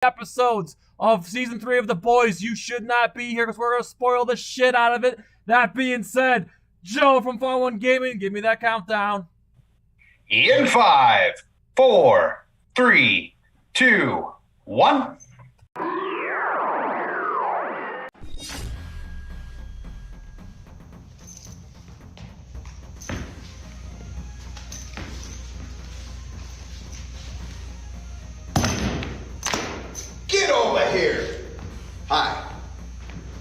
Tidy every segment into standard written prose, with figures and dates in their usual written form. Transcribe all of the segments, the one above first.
episodes of season 3 of The Boys. You should not be here because we're going to spoil the shit out of it. That being said, Joe from Fall One Gaming, give me that countdown. In 5, 4, 3, 2, 1. Get over here! Hi,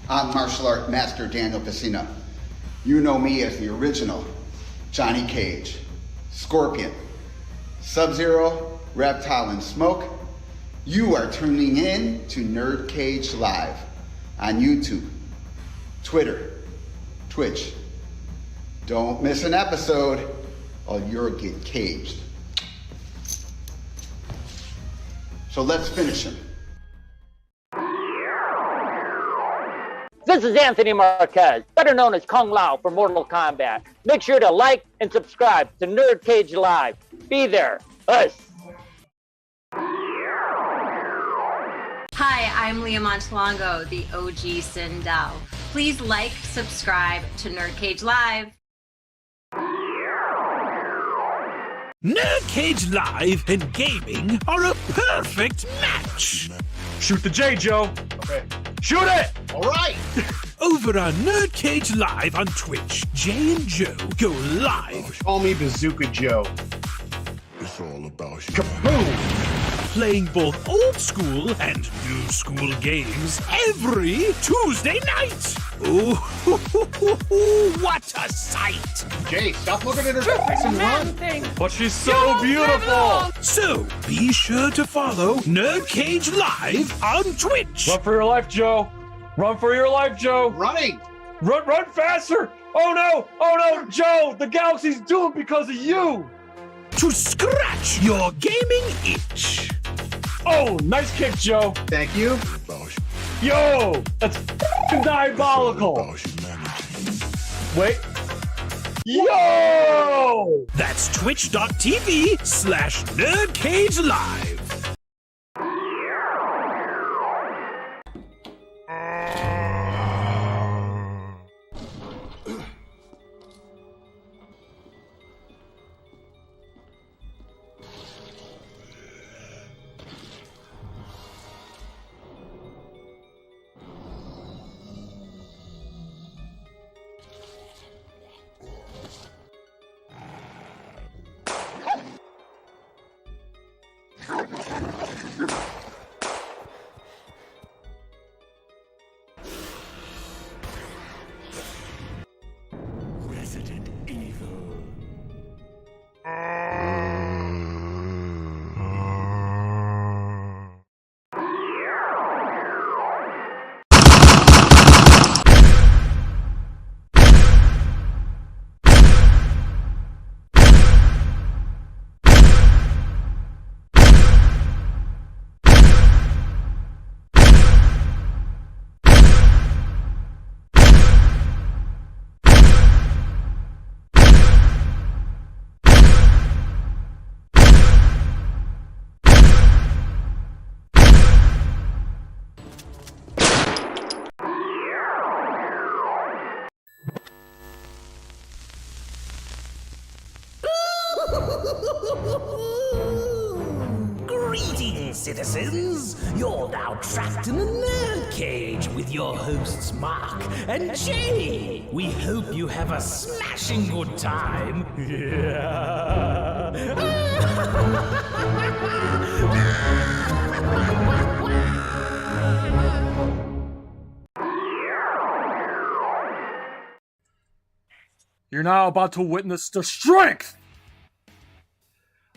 I'm martial art master Daniel Pacino. You know me as the original Johnny Cage, Scorpion, Sub-Zero, Reptile, and Smoke. You are tuning in to NerdCage Live on YouTube, Twitter, Twitch. Don't miss an episode or you'll get caged. So let's finish him. This is Anthony Marquez, better known as Kung Lao for Mortal Kombat. Make sure to like and subscribe to NerdCage Live. Be there. Us. Hi, I'm Leah Montalongo, the OG Sindel. Please like, subscribe to NerdCage Live. NerdCage Live and gaming are a perfect match. Shoot the J, Joe. Okay. Shoot it! All right. Over on NerdCage Live on Twitch, Jay and Joe go live. Call me Bazooka Joe. It's all about you. Kaboom! Playing both old school and new school games every Tuesday night. Ooh, what a sight! Jay, stop looking at her face and run. But she's so beautiful! So be sure to follow NerdCage Live on Twitch. Run for your life, Joe. Run for your life, Joe. Running. Run faster! Oh no, Joe! The galaxy's doomed because of you! To scratch your gaming itch. Oh, nice kick, Joe. Thank you. Yo, that's diabolical. Wait. Yo! That's twitch.tv/NerdCage Live. Resident Evil. Greetings, citizens! You're now trapped in the nerd cage with your hosts Mark and Jay. We hope you have a smashing good time. You're now about to witness the strength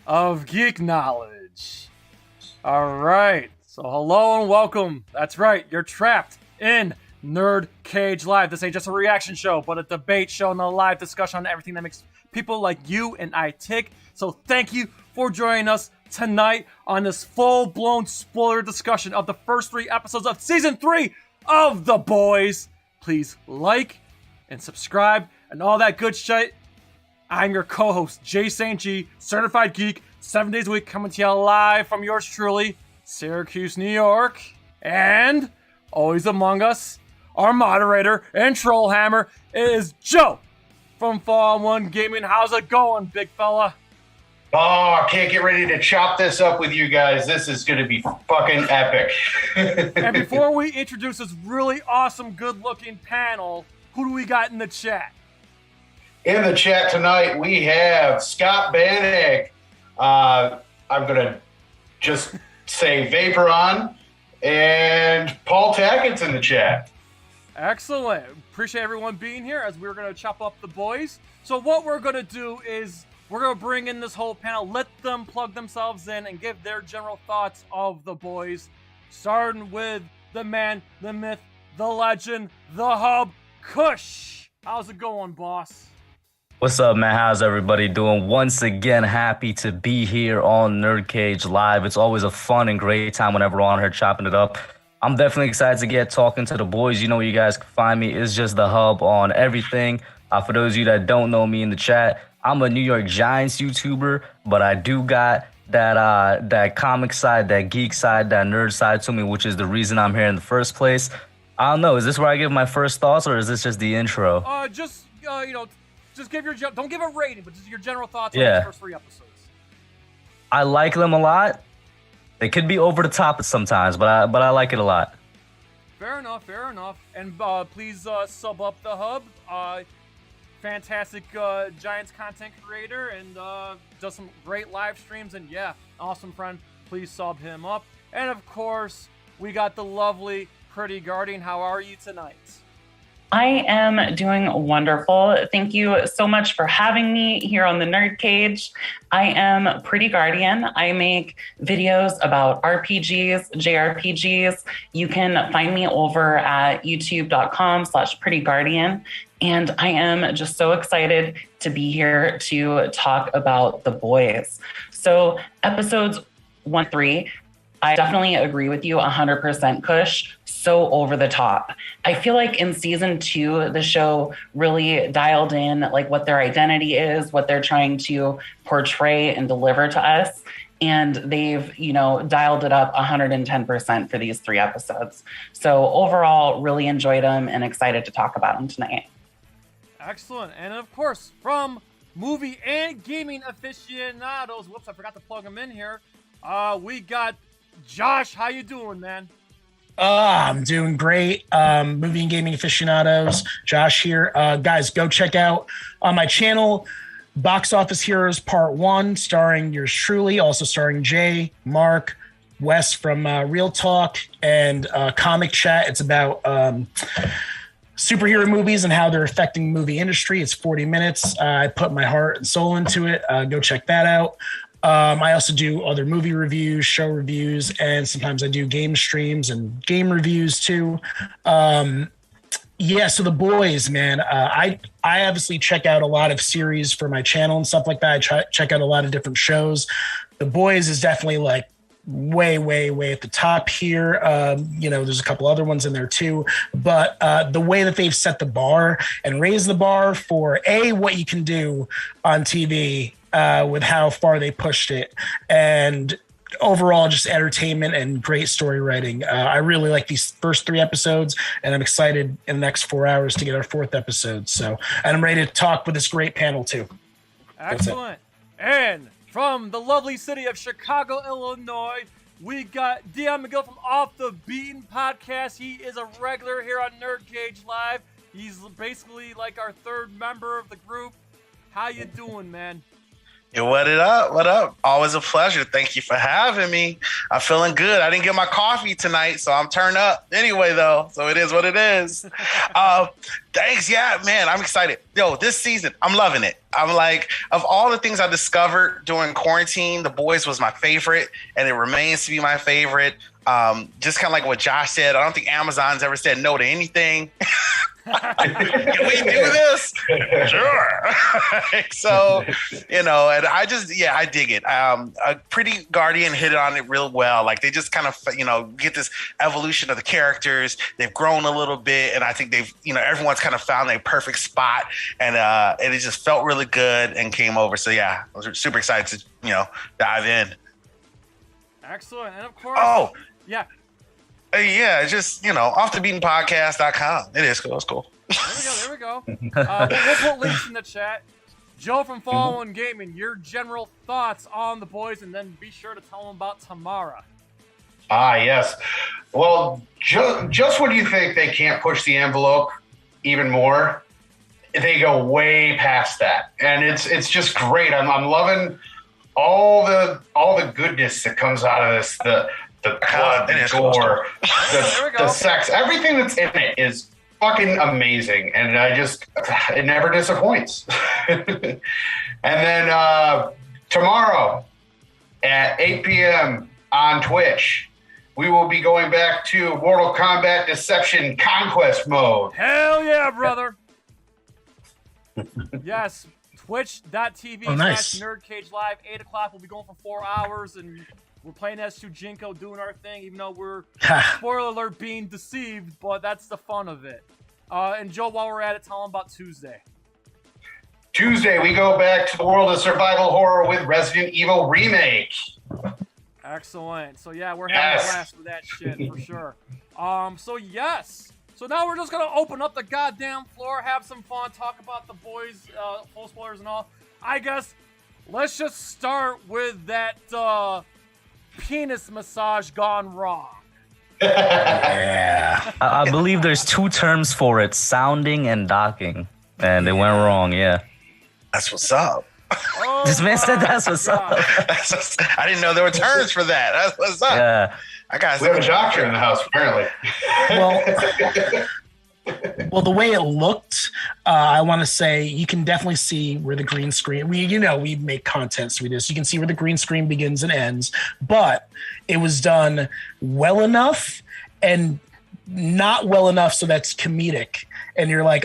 of geek knowledge. Alright, so hello and welcome. That's right, you're trapped in NerdCage Live. This ain't just a reaction show, but a debate show and a live discussion on everything that makes people like you and I tick. So thank you for joining us tonight on this full-blown spoiler discussion of the first 3 episodes of Season 3 of The Boys. Please like and subscribe and all that good shit. I'm your co-host, Jay St. G, certified geek, 7 days a week, coming to you live from yours truly. Syracuse, New York, and always among us, our moderator and trollhammer is Joe from Fall 1 Gaming. How's it going, big fella? Oh, I can't get ready to chop this up with you guys. This is going to be fucking epic. And before we introduce this really awesome, good-looking panel, who do we got in the chat? In the chat tonight, we have Scott Bannock. I'm going to just say Vaporon. And Paul Tackett's in the chat. Excellent. Appreciate everyone being here as we're going to chop up the boys. So what we're going to do is we're going to bring in this whole panel, let them plug themselves in and give their general thoughts of the boys. Starting with the man, the myth, the legend, the hub, Kush. How's it going, boss? What's up, man? How's everybody doing? Once again, happy to be here on NerdCage Live. It's always a fun and great time whenever we're on here chopping it up. I'm definitely excited to get talking to the boys. You know where you guys can find me. It's just the hub on everything. For those of you that don't know me in the chat, I'm a New York Giants YouTuber, but I do got that comic side, that geek side, that nerd side to me, which is the reason I'm here in the first place. I don't know. Is this where I give my first thoughts, or is this just the intro? Just give don't give a rating, but just your general thoughts on the first 3 episodes. I like them a lot. They could be over the top sometimes, but I like it a lot. Fair enough. And please sub up the hub. Fantastic Giants content creator and does some great live streams. And yeah, awesome friend. Please sub him up. And of course, we got the lovely Pretty Guardian. How are you tonight? I am doing wonderful. Thank you so much for having me here on the Nerd Cage. I am Pretty Guardian. I make videos about RPGs, JRPGs. You can find me over at youtube.com/prettyguardian. And I am just so excited to be here to talk about the boys. So episodes 1-3, I definitely agree with you 100%, Kush. So over the top. I feel like in season 2, the show really dialed in like what their identity is, what they're trying to portray and deliver to us. And they've, dialed it up 110% for these 3 episodes. So overall, really enjoyed them and excited to talk about them tonight. Excellent. And of course, from Movie and Gaming Aficionados, whoops, I forgot to plug them in here. We got Josh. How you doing, man? I'm doing great. Movie and Gaming Aficionados, Josh here. Guys, go check out on my channel, Box Office Heroes Part 1, starring yours truly, also starring Jay, Mark, Wes from Real Talk, and Comic Chat. It's about superhero movies and how they're affecting the movie industry. It's 40 minutes. I put my heart and soul into it. Go check that out. I also do other movie reviews, show reviews, and sometimes I do game streams and game reviews too. So the boys, man, I obviously check out a lot of series for my channel and stuff like that. I check out a lot of different shows. The boys is definitely like way at the top here. There's a couple other ones in there too, but the way that they've set the bar and raised the bar for what you can do on TV, with how far they pushed it, and overall just entertainment and great story writing. I really like these first 3 episodes, and I'm excited in the next 4 hours to get our 4th episode. And I'm ready to talk with this great panel too. Excellent. And from the lovely city of Chicago, Illinois, we got Dion McGill from Off the Beaten podcast. He is a regular here on NerdCage Live. He's basically like our 3rd member of the group. How you doing, man? Yo, what up? Always a pleasure. Thank you for having me. I'm feeling good. I didn't get my coffee tonight, so I'm turned up anyway, though. So it is what it is. Thanks. Yeah, man, I'm excited. Yo, this season, I'm loving it. I'm like, of all the things I discovered during quarantine, The Boys was my favorite, and it remains to be my favorite. Just kind of like what Josh said, I don't think Amazon's ever said no to anything. Can we do this? Sure. So, and I dig it. A Pretty Guardian hit on it real well. Like they just kind of, get this evolution of the characters. They've grown a little bit, and I think they've, everyone's kind of found their perfect spot, and it just felt really good and came over. So yeah, I was super excited to, dive in. Excellent. And of course, yeah. Yeah, just, offthebeatenpodcast.com. It is cool. It's cool. There we go. We'll put links in the chat. Joe from Follow Gaming, your general thoughts on The Boys, and then be sure to tell them about Tamara. Yes. Well, just when you think they can't push the envelope even more, they go way past that, and it's just great. I'm loving all the goodness that comes out of this. The blood, the gore, the sex, everything that's in it is fucking amazing, and it never disappoints. And then tomorrow at 8 p.m. on Twitch, we will be going back to Mortal Kombat Deception Conquest mode. Hell yeah, brother! Yes, twitch.tv/NerdCage Live, 8 o'clock. We'll be going for 4 hours, and we're playing as Shujinko, doing our thing, even though we're, spoiler alert, being deceived, but that's the fun of it. And Joe, while we're at it, tell them about Tuesday. Tuesday, we go back to the world of survival horror with Resident Evil Remake. Excellent. So yeah, we're having a blast with that shit for sure. So now we're just gonna open up the goddamn floor, have some fun, talk about The Boys, full spoilers and all. I guess let's just start with that penis massage gone wrong. Yeah. I believe there's 2 terms for it: sounding and docking, and it went wrong. Yeah. That's what's up. Oh, this man said that's what's up. I didn't know there were terms for that. That's what's up. Yeah. We have a doctor in the house, apparently. Well, the way it looked, I want to say you can definitely see where the green screen. We make content, so we do. So you can see where the green screen begins and ends, but it was done well enough and not well enough so that's comedic. And you're like,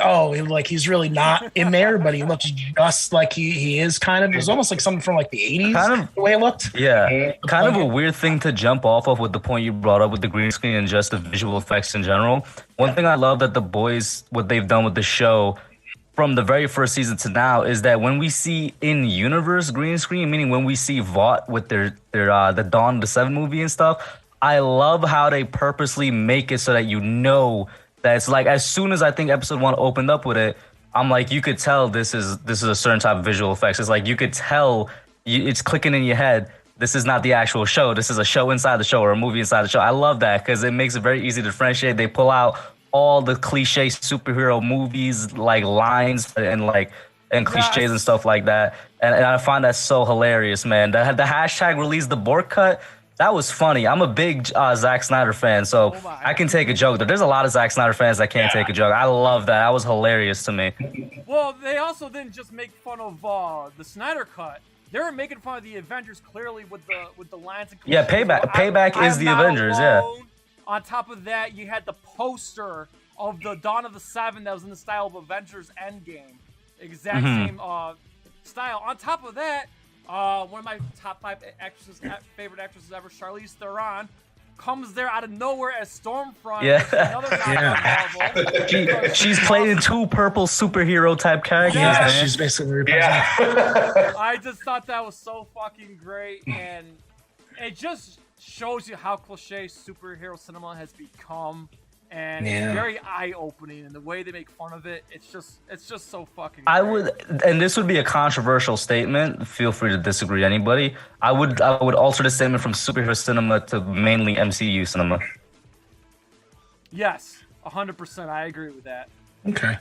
he's really not in there, but he looks just like he is kind of. It was almost like something from like the 80s, kind of, the way it looked. Yeah, kind of a weird thing to jump off of with the point you brought up with the green screen and just the visual effects in general. One thing I love that The Boys, what they've done with the show from the very first season to now, is that when we see in-universe green screen, meaning when we see Vought with their the Dawn of the Seven movie and stuff, I love how they purposely make it so that that it's like, as soon as I think episode 1 opened up with it, I'm like, you could tell this is a certain type of visual effects. It's like you could tell it's clicking in your head. This is not the actual show. This is a show inside the show or a movie inside the show. I love that because it makes it very easy to differentiate. They pull out all the cliche superhero movies like lines and cliches and stuff like that. And I find that so hilarious, man. The hashtag release the Bork cut. That was funny. I'm a big Zack Snyder fan, so I can take a joke. There's a lot of Zack Snyder fans that can't take a joke. I love that. That was hilarious to me. Well, they also didn't just make fun of the Snyder cut. They were making fun of the Avengers clearly with the lines and yeah, Payback is the Avengers, alone. Yeah. On top of that, you had the poster of the Dawn of the Seven that was in the style of Avengers Endgame. Exact same style. On top of that, one of my top 5 favorite actresses ever, Charlize Theron, comes there out of nowhere as Stormfront. Yeah. She's playing 2 purple superhero type characters. Yeah, she's basically representing. I just thought that was so fucking great, and it just shows you how cliche superhero cinema has become. And it's very eye-opening, and the way they make fun of it, it's just so fucking great. And this would be a controversial statement. Feel free to disagree, anybody. I would alter the statement from superhero cinema to mainly MCU cinema. Yes, 100%. I agree with that. Okay.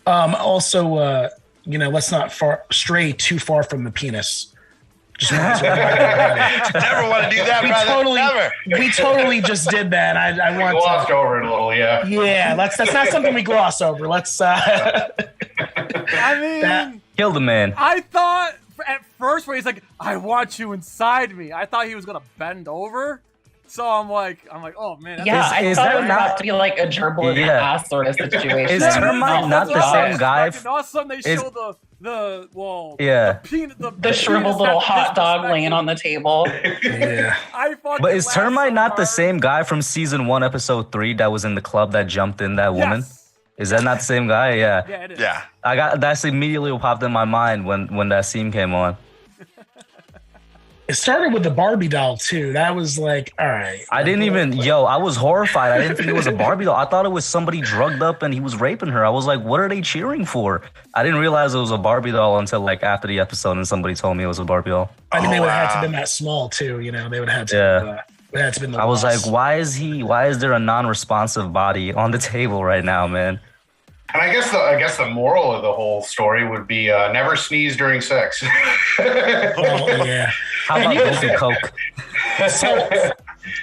Also, let's not stray too far from the penis. Just never want to do that, brother. We totally just did that. I want to glossed over it a little, yeah. Yeah, that's not something we gloss over. Let's. Kill the man. I thought at first when he's like, "I want you inside me," I thought he was gonna bend over. So I'm like, oh man. I thought it would have to be like a gerbil in the ass sort of situation. Is Termite not the same guy? And all of a sudden they show the shriveled little hot dog laying on the table. Yeah. But is Termite not the same guy from season 1, episode 3 that was in the club that jumped in that woman? Is that not the same guy? Yeah. Yeah, it is. Yeah. That's immediately what popped in my mind when that scene came on. It started with the Barbie doll too. That was like, all right. I didn't even, I was horrified. I didn't think it was a Barbie doll. I thought it was somebody drugged up and he was raping her. I was like, what are they cheering for? I didn't realize it was a Barbie doll until like after the episode and somebody told me it was a Barbie doll. I mean, they would have had to been that small too. You know, they would have had to. It had to been. I was like, why is there a non-responsive body on the table right now, man? And I guess the moral of the whole story would be never sneeze during sex. Yeah. How about Golden Coke? So,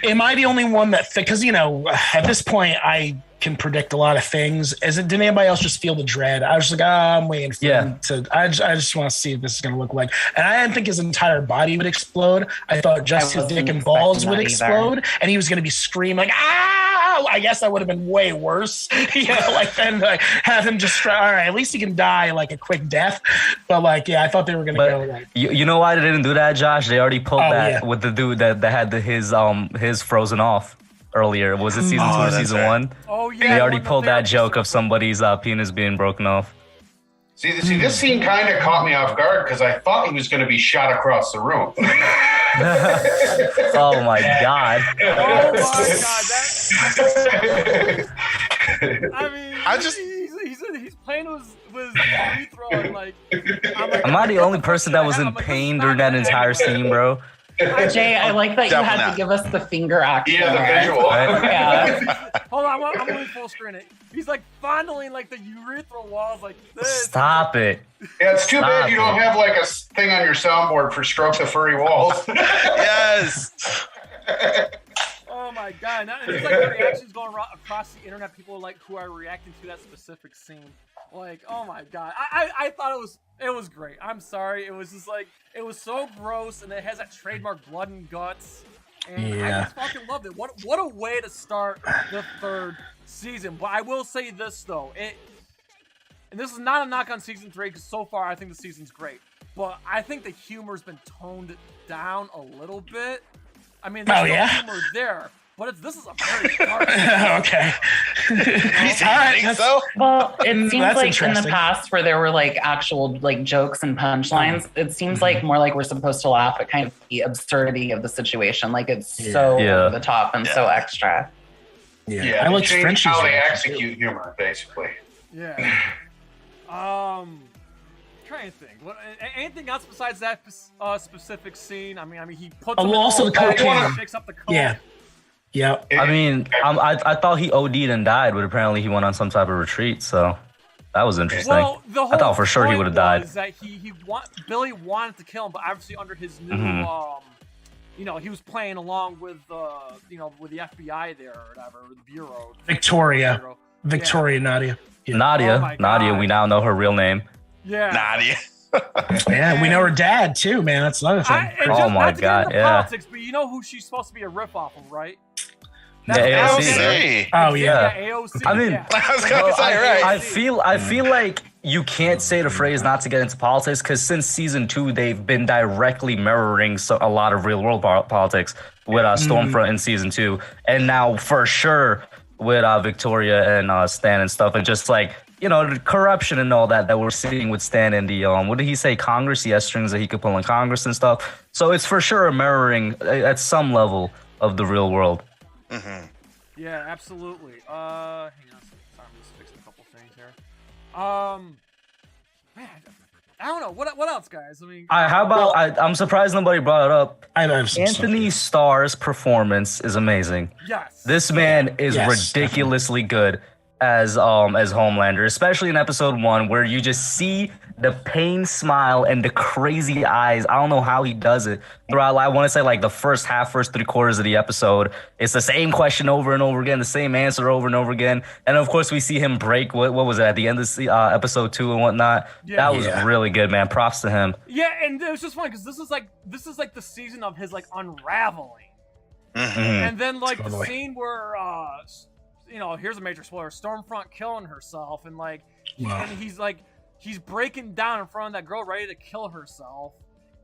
am I the only one that? Because at this point, I can predict a lot of things. Did anybody else just feel the dread? I was like, I'm waiting for him to. I just want to see what this is going to look like. And I didn't think his entire body would explode. I thought just his dick and balls would explode, and he was going to be screaming like, ah! I guess that would have been way worse. Then have him just all right. At least he can die like a quick death. But I thought they were going to go like. You know why they didn't do that, Josh? They already pulled with the dude that had his frozen off earlier. Was it season 2 or season 1? Oh yeah. They already pulled that joke of somebody's penis being broken off. See, this scene kind of caught me off guard because I thought he was going to be shot across the room. Oh my god! Oh my god! I mean, he's playing with urethra and like. Am I the only person that was in pain during that entire scene, bro? Jay, I like that you had to give us the finger action. Yeah, the visual. Yeah. Hold on, I'm going to full screen it. He's like fondling like the urethral walls like this. Stop it. Yeah, it's too bad you don't have like a thing on your soundboard for Stroke the Furry Walls. Yes. Oh my god! Now, it's like the reactions going across the internet. People like who are reacting to that specific scene. Like, oh my god! I thought it was great. I'm sorry. It was just like it was so gross, and it has that trademark blood and guts. And I just fucking loved it. What a way to start the 3rd season. But I will say this though, and this is not a knock on season 3 because so far I think the season's great. But I think the humor's been toned down a little bit. I mean, there's no humor there, but this is a very dark. Okay. Well, it seems like in the past where there were like actual like jokes and punchlines, it seems like more like we're supposed to laugh at kind of the absurdity of the situation. Like it's so over the top and so extra. Yeah, I like French how they execute humor, basically. Yeah. Trying to think. Anything else besides that specific scene? I mean, he puts. Also the cocaine. Picks up the coke. Yeah. I mean, I thought he OD'd and died, but apparently he went on some type of retreat. So that was interesting. Well, the whole I thought for sure he would have died. Is that Billy wanted to kill him, but obviously under his new he was playing along with with the FBI there or whatever, the bureau. Victoria, Nadia. Yeah. Nadia. We now know her real name. Yeah. Nadia. Yeah, we know her dad too, man. That's another thing. Oh my god, politics, but you know who she's supposed to be a riff off of, right? That's AOC. Oh yeah. AOC. I mean, I was gonna say, right. I feel like you can't say the phrase not to get into politics because since season 2 they've been directly mirroring a lot of real world politics with Stormfront in season 2, and now for sure with Victoria and Stan and stuff, and just like the corruption and all that we're seeing with Stan and the what did he say, Congress? He has strings that he could pull in Congress and stuff. So it's for sure a mirroring at some level of the real world. Mm-hmm. Yeah, absolutely. Hang on, I'm just fixing a couple things here. Man, I don't know what else, guys. I mean, how about I'm surprised nobody brought it up. Anthony Starr's performance is amazing. Yes, this man is ridiculously good as Homelander, especially in episode 1 where you just see the pain smile and the crazy eyes. I don't know how he does it throughout. I want to say like the first 3/4 of the episode. It's the same question over and over again, the same answer over and over again. And of course we see him break. What was it at the end of episode 2 and whatnot? That was really good, man. Props to him. Yeah, and it was just funny because this is like the season of his like unraveling, and then like the scene where here's a major spoiler: Stormfront killing herself, and like, and he's breaking down in front of that girl, ready to kill herself,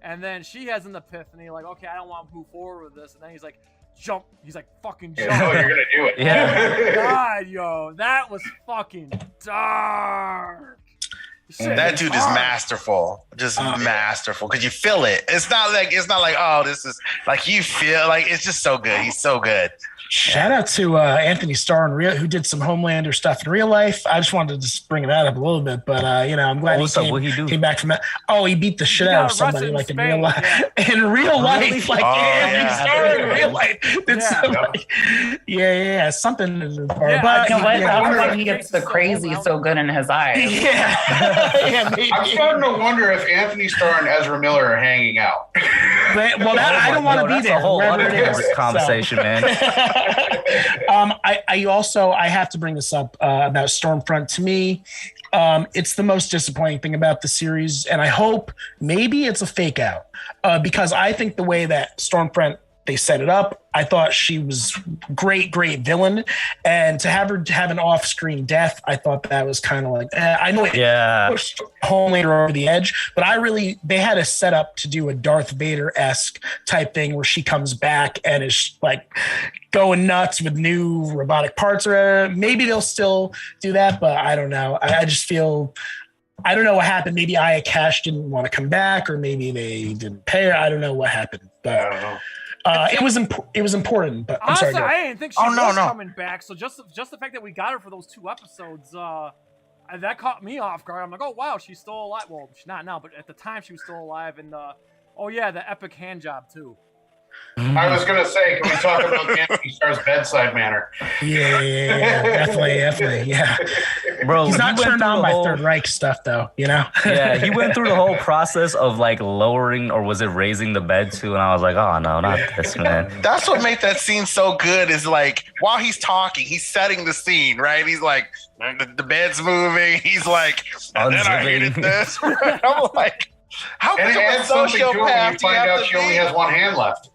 and then she has an epiphany, like, okay, I don't want to move forward with this, and then he's like, jump, he's like, fucking jump. Oh, you're gonna do it. Yeah. Oh my god, yo, that was fucking dark. That dude is masterful, just masterful. Because you feel it. It's not like oh, this is like you feel like it's just so good. He's so good. Shout out to Anthony Starr who did some Homelander stuff in real life. I just wanted to just bring that up a little bit, but I'm glad he came back from that. Oh, he beat the shit out of somebody like in real life. Yeah. In real life, like Anthony Starr in real life did something. Yeah, something. But that's why he gets the crazy so good in his eyes. Yeah, maybe. I'm starting to wonder if Anthony Starr and Ezra Miller are hanging out. I don't want to be there. That's a whole other conversation, man. I have to bring this up about Stormfront. To me, it's the most disappointing thing about the series, and I hope maybe it's a fake out because I think the way that Stormfront they set it up, I thought she was great villain, and to have her have an off-screen death, I thought that was kind of like I know it pushed Homelander over the edge, but they had a setup to do a Darth Vader-esque type thing where she comes back and is like going nuts with new robotic parts, or maybe they'll still do that, but I don't know. I just feel. I don't know what happened. Maybe Aya Cash didn't want to come back, or maybe they didn't pay her. I don't know what happened, but I don't know. It was important, but honestly, I'm sorry. I didn't think she was coming back. So just the fact that we got her for those 2 episodes, that caught me off guard. I'm like, oh wow, she's still alive. Well, she's not now, but at the time she was still alive. And the epic hand job too. I was gonna say, can we talk about Anthony Starr's bedside manner? Yeah, definitely, yeah. Bro, he's not turned on by Third Reich stuff, though. Yeah, he went through the whole process of like lowering, or was it raising the bed too? And I was like, oh no, not this, man. That's what made that scene so good. Is like while he's talking, he's setting the scene, right? He's like, the bed's moving. He's like, and then I hated this. I'm like. How and it adds something to it when you find out she only has one hand left.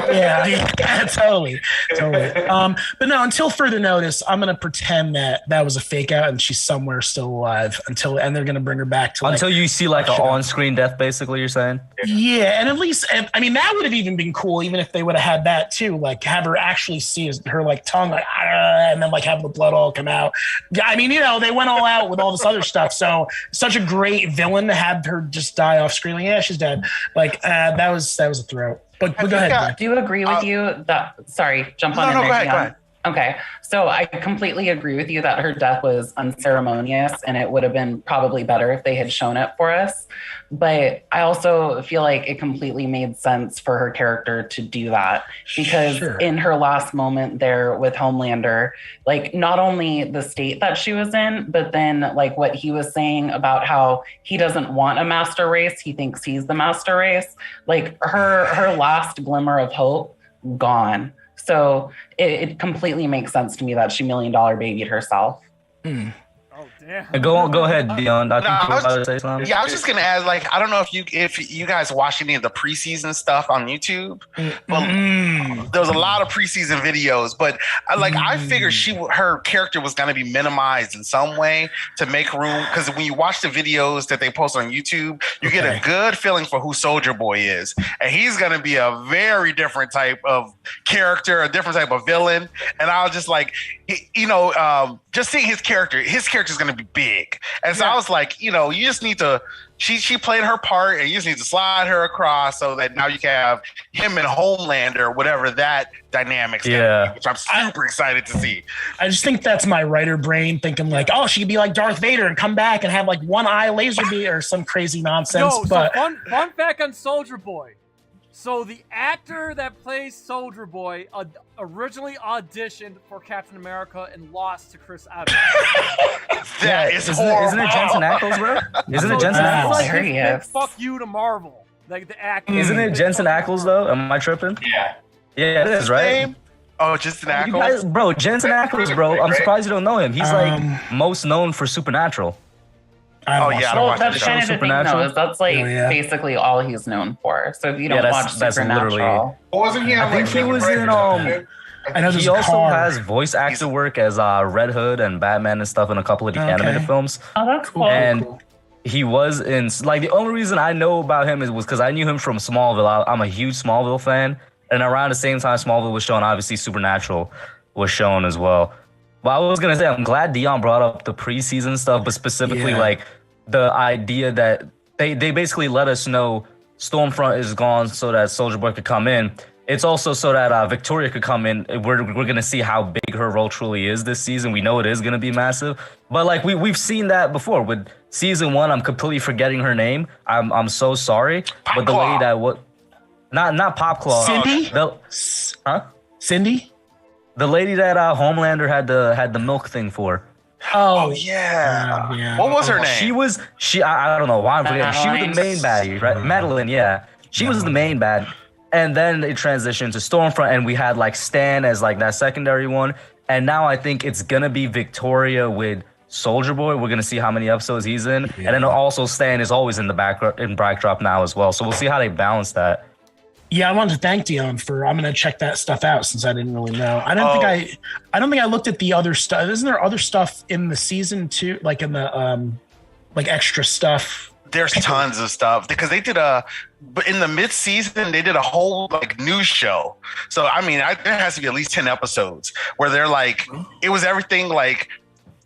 yeah, totally. But no, until further notice, I'm gonna pretend that was a fake out and she's somewhere still alive and they're gonna bring her back to until you see like an on-screen death. Basically, you're saying? Yeah, and at least I mean that would have even been cool, even if they would have had that too. Like have her actually see her like tongue like and then like have the blood all come out. I mean, they went all out with all this other stuff. So such a great villain to have her just die off screen. Like, yeah, she's dead. Like that was a throw. But go ahead. Do you agree with you that? Sorry, jump on in there. Go ahead. Okay, so I completely agree with you that her death was unceremonious, and it would have been probably better if they had shown it for us. But I also feel like it completely made sense for her character to do that because in her last moment there with Homelander, like not only the state that she was in, but then like what he was saying about how he doesn't want a master race, he thinks he's the master race. Like her last glimmer of hope gone. So it completely makes sense to me that she $1 million babied herself. Oh damn! Go ahead, Dion. I was just gonna add, like, I don't know if you guys watch any of the preseason stuff on YouTube, but there was a lot of preseason videos. But I figured her character was gonna be minimized in some way to make room, because when you watch the videos that they post on YouTube, you get a good feeling for who Soulja Boy is, and he's gonna be a very different type of character, a different type of villain. And I was just like, just seeing his character's gonna be big. And so I was like, you just need to, she played her part, and you just need to slide her across so that now you can have him and Homelander, whatever that dynamic's gonna be, which I'm super excited to see. I just think that's my writer brain thinking like, oh, she could be like Darth Vader and come back and have like one eye laser beam or some crazy nonsense. But fun fact on Soulja Boy. So the actor that plays Soulja Boy originally auditioned for Captain America and lost to Chris Evans. Isn't it Jensen Ackles, bro? Isn't it Jensen Ackles? Fuck you to Marvel. Like the actor. Isn't it Jensen Ackles though? Am I tripping? Yeah, it is, right? Oh, Jensen Ackles? Bro, Jensen Ackles, bro. I'm surprised you don't know him. He's like most known for Supernatural. Well, that's kind of the thing, though, is that's like basically all he's known for. So if you don't watch Supernatural, wasn't he? I think he was in. He also has voice actor work as Red Hood and Batman and stuff in a couple of the animated films. Oh, that's cool. And he was in the only reason I know about him was because I knew him from Smallville. I'm a huge Smallville fan, and around the same time Smallville was shown, obviously Supernatural was shown as well. Well, I was gonna say I'm glad Dion brought up the preseason stuff, but specifically like the idea that they basically let us know Stormfront is gone so that Soulja Boy could come in. It's also so that Victoria could come in. We're gonna see how big her role truly is this season. We know it is gonna be massive, but like we've seen that before with season 1. I'm completely forgetting her name. I'm so sorry, but the lady that not Popclaw. Cindy. Cindy. The lady that Homelander had the milk thing for. Oh yeah. What was her name? I don't know why I'm forgetting. She was the main baddie, right? Madeline, yeah. She was the main bad. And then it transitioned to Stormfront, and we had like Stan as like that secondary one. And now I think it's gonna be Victoria with Soulja Boy. We're gonna see how many episodes he's in. And then also Stan is always in the backdrop now as well. So we'll see how they balance that. Yeah, I wanted to thank Dion for. I'm gonna check that stuff out since I didn't really know. I don't think I looked at the other stuff. Isn't there other stuff in the season too? Like in the like extra stuff. There's tons of stuff because they did but in the mid-season they did a whole like news show. So I mean, there has to be at least 10 episodes where they're like, it was everything like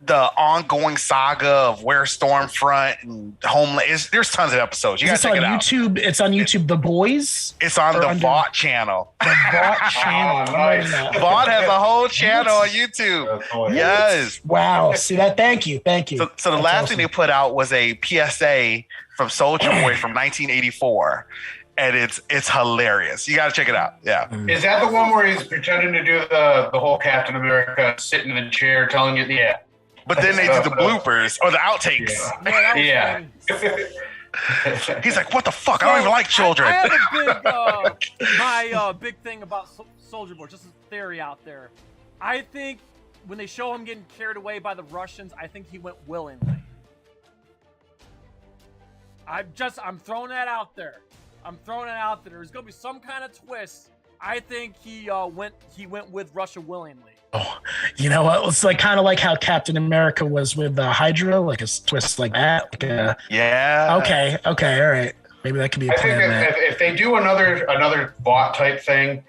the ongoing saga of where Stormfront and Homeland. There's tons of episodes. You gotta check it out. YouTube. It's on YouTube. The Boys. It's on the Vought channel. The Vought channel. Nice. Vought has a whole channel on YouTube. Yes. Wow. See that? Thank you. So the last thing they put out was a PSA from Soulja Boy from 1984. And it's hilarious. You got to check it out. Yeah. Is that the one where he's pretending to do the whole Captain America sitting in the chair telling you, yeah. But then they do the bloopers or the outtakes. Yeah. He's like, what the fuck? I don't even like children. I have a big, my big thing about Soulja Boy, just a theory out there. I think when they show him getting carried away by the Russians, I think he went willingly. I'm throwing that out there. There's gonna be some kind of twist. I think he went with Russia willingly. Oh, you know what? It's like kind of like how Captain America was with Hydra, like a twist like that. Yeah. Okay. All right. Maybe that could be a plan. I think if they do another bot type thing,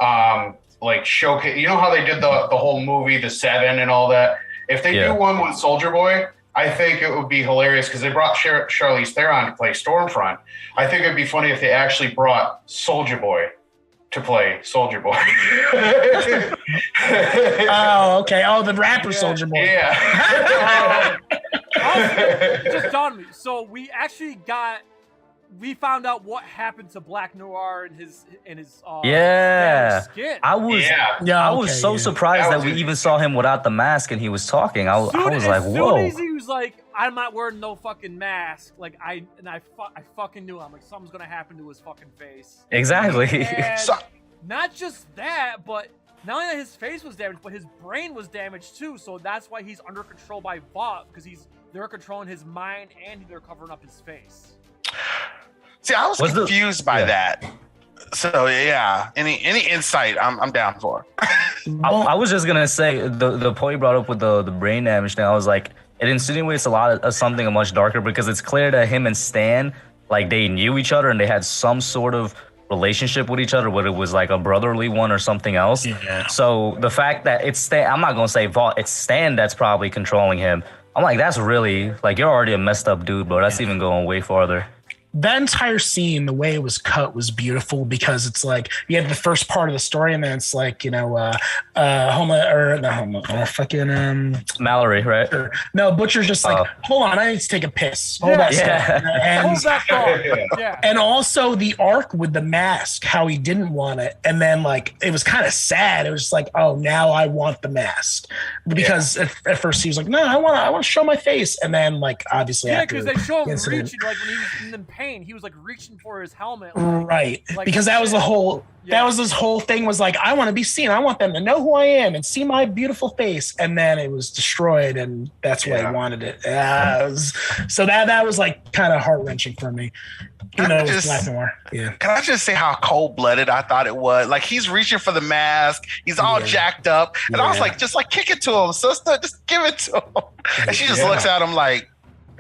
like showcase, you know how they did the whole movie, The Seven and all that. If they do one with Soulja Boy, I think it would be hilarious because they brought Charlize Theron to play Stormfront. I think it'd be funny if they actually brought Soulja Boy to play Soulja Boy. Oh, okay. Oh, the rapper Soulja Boy. Yeah. Also, just dawned on me. So we found out what happened to Black Noir and his skin. I was so surprised that we even saw him without the mask and he was talking. I was like, whoa. As soon as he was like, I'm not wearing no fucking mask. Like I fucking knew. I'm like, something's gonna happen to his fucking face. Exactly. Not just that, but not only that his face was damaged, but his brain was damaged too. So that's why he's under control by Vought, because they're controlling his mind and they're covering up his face. See, I was confused by that. So yeah, any insight, I'm down for. I was just gonna say the point you brought up with the brain damage thing. I was like, it insinuates a lot of something much darker because it's clear that him and Stan, like they knew each other and they had some sort of relationship with each other, whether it was like a brotherly one or something else. Yeah. So the fact that it's Stan, I'm not gonna say Vought, it's Stan that's probably controlling him. I'm like, that's really like, you're already a messed up dude, bro. That's even going way farther. That entire scene, the way it was cut was beautiful because it's like you had the first part of the story and then it's like, Mallory, right? No, Butcher's just like, hold on, I need to take a piss. Hold that stuff. And also the arc with the mask, how he didn't want it. And then like, it was kind of sad. It was just like, oh, now I want the mask. Because at first he was like, no, I want to show my face. And then like, obviously because they show him reaching, like when he was in pain, he was like reaching for his helmet. Right. Because that was the whole, that was this whole thing was like, I want to be seen. I want them to know who I am and see my beautiful face. And then it was destroyed and that's why he wanted it. So that was like kind of heart wrenching for me. Black Noir. Yeah. Can I just say how cold blooded I thought it was? Like he's reaching for the mask. He's all jacked up. And I was like, just like kick it to him, sister. Just give it to him. And she just looks at him like,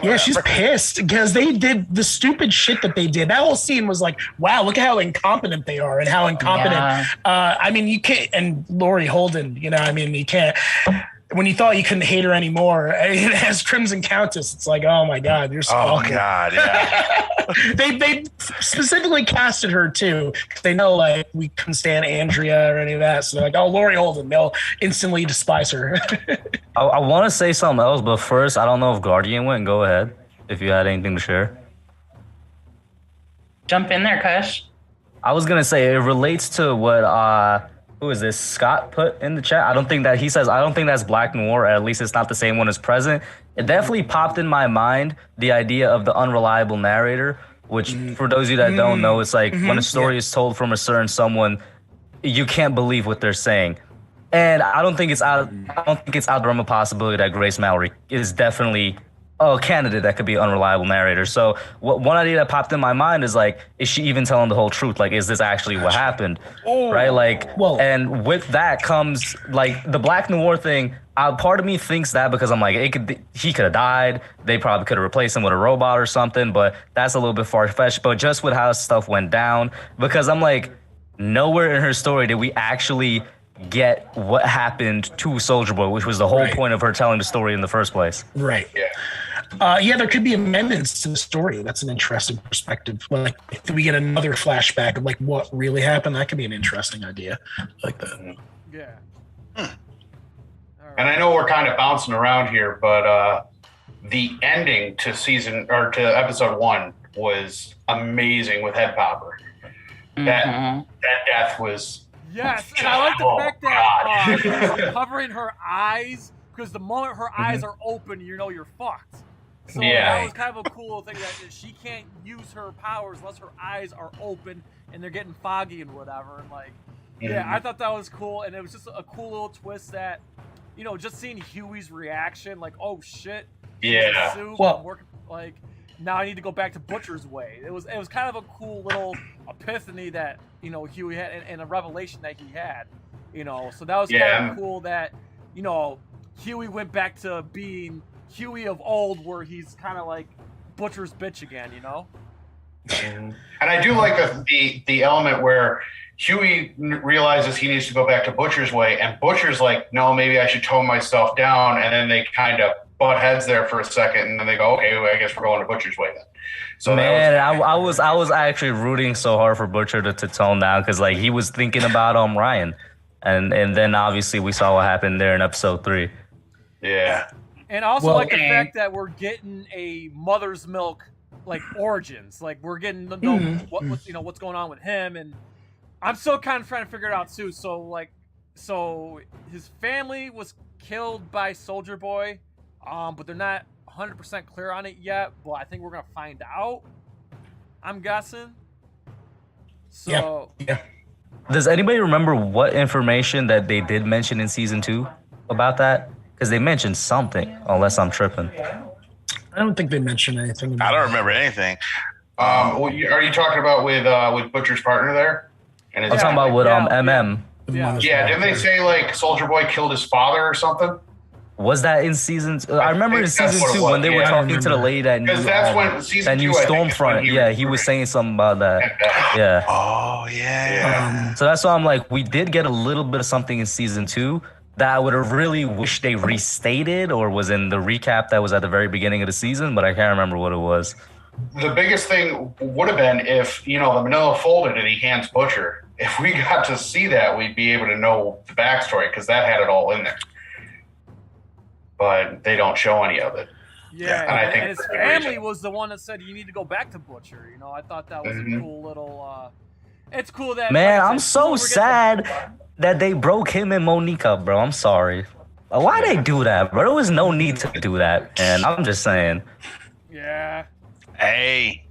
yeah, she's pissed because they did the stupid shit that they did. That whole scene was like, wow, look at how incompetent they are and how incompetent. I mean, you can't, and Laurie Holden, you can't. when you thought you couldn't hate her anymore, as Crimson Countess, it's like, oh my God, you're so awful. God, yeah. They specifically casted her too. They know like we couldn't stand Andrea or any of that. So they're like, oh, Laurie Holden, they'll instantly despise her. I want to say something else, but first, I don't know if Guardian went. Go ahead if you had anything to share. Jump in there, Kush. I was gonna say it relates to what who is this? Scott put in the chat. I don't think that's Black Noir, or at least it's not the same one as Present. It definitely popped in my mind the idea of the unreliable narrator, which for those of you that don't know, it's like when a story is told from a certain someone, you can't believe what they're saying. And I don't think it's out of the realm of possibility that Grace Mallory is definitely a candidate that could be an unreliable narrator. So one idea that popped in my mind is like, is she even telling the whole truth? Like, is this actually what happened? Right? Like, and with that comes like the Black Noir thing. Part of me thinks that because I'm like, he could have died. They probably could have replaced him with a robot or something, but that's a little bit far-fetched. But just with how stuff went down, because I'm like, nowhere in her story did we actually get what happened to Soulja Boy, which was the whole point of her telling the story in the first place. Right. Yeah, there could be amendments to the story. That's an interesting perspective. Like, if we get another flashback of like what really happened, that could be an interesting idea. Like that. Yeah. And I know we're kind of bouncing around here, but the ending to episode 1 was amazing with Head Popper. That death was. Yes, and I like the fact that they're covering her eyes, because the moment her eyes are open, you know you're fucked. So that was kind of a cool thing that she can't use her powers unless her eyes are open and they're getting foggy and whatever. And like, I thought that was cool, and it was just a cool little twist that, you know, just seeing Huey's reaction, like, oh shit, soup, I'm working, like, now I need to go back to Butcher's way. It was kind of a cool little epiphany that, you know, Huey had, and a revelation that he had, you know. So that was kind of cool that, you know, Huey went back to being Huey of old, where he's kind of like Butcher's bitch again, you know. And I do like the element where Huey realizes he needs to go back to Butcher's way, and Butcher's like, no, maybe I should tone myself down, and then they kind of butt heads there for a second, and then they go, okay, well, I guess we're going to Butcher's way then. So man, I was actually rooting so hard for Butcher to tone down, because like he was thinking about Ryan, and then obviously we saw what happened there in episode 3. Yeah. And also like the fact that we're getting a mother's milk like origins, like we're getting to know what's you know what's going on with him, and I'm still kind of trying to figure it out too. So his family was killed by Soulja Boy, but they're not 100% clear on it yet. But I think we're gonna find out. I'm guessing. So yeah. Does anybody remember what information that they did mention in season 2 about that? Because they mentioned something, unless I'm tripping. I don't think they mentioned anything. I don't remember anything. Are you talking about with Butcher's partner there? And I'm talking about with MM. Yeah, didn't they say like Soulja Boy killed his father or something? Was that in season? I remember in season 2 when they were talking to the lady that knew, Stormfront. Yeah, he was saying something about that. Yeah. Oh yeah. So that's why I'm like, we did get a little bit of something in season 2 that I would have really wished they restated, or was in the recap that was at the very beginning of the season, but I can't remember what it was. The biggest thing would have been if, you know, the manila folded and he hands Butcher. If we got to see that, we'd be able to know the backstory, because that had it all in there. But they don't show any of it. Yeah, and I think his family was the one that said you need to go back to Butcher. You know, I thought that was a cool little. It's cool that. Man, I'm so sad that they broke him and Monique up, bro. I'm sorry. Why they do that, bro? There was no need to do that, and I'm just saying. Yeah. Hey.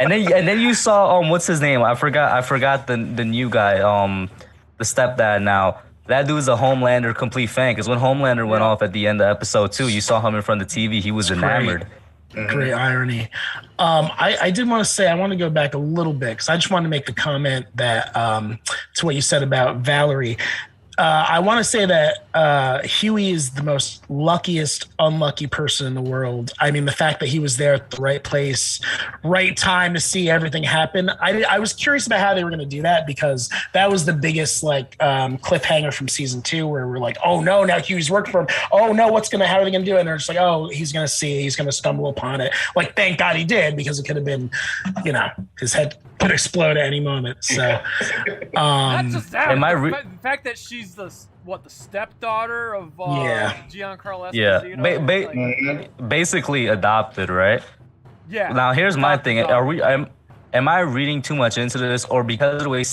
and then you saw what's his name? I forgot the new guy, the stepdad now. That dude's a Homelander complete fan, because when Homelander went off at the end of episode 2, you saw him in front of the TV. He was enamored. Great irony. I did want to say, I want to go back a little bit, because I just wanted to make the comment that to what you said about Valerie. I want to say that Huey is the most luckiest, unlucky person in the world. I mean, the fact that he was there at the right place, right time to see everything happen. I was curious about how they were going to do that, because that was the biggest cliffhanger from season 2, where we're like, oh no, now Huey's worked for him. Oh no, how are they going to do it? And they're just like, oh, he's going to stumble upon it. Like, thank God he did, because it could have been, his head could explode at any moment. So, not just that. The fact that she's the stepdaughter of Giancarlo Esposito. Basically adopted, right? Yeah. Now here's my thing: am I reading too much into this, or because of the way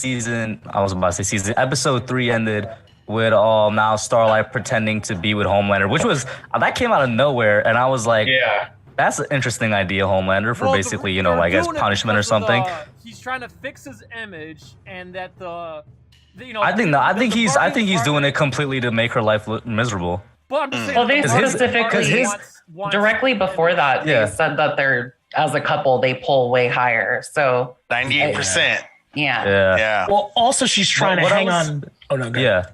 episode 3 ended with now Starlight pretending to be with Homelander, which was that came out of nowhere, and I was like, yeah. That's an interesting idea, Homelander, for basically, as punishment or something. He's trying to fix his image, and that I think he's doing it completely to make her life look miserable. But I'm just saying, well, they specifically directly before that they said that they're, as a couple, they pull way higher. So 98%. Yeah. Well, also she's trying to hang on. Oh no. Go ahead.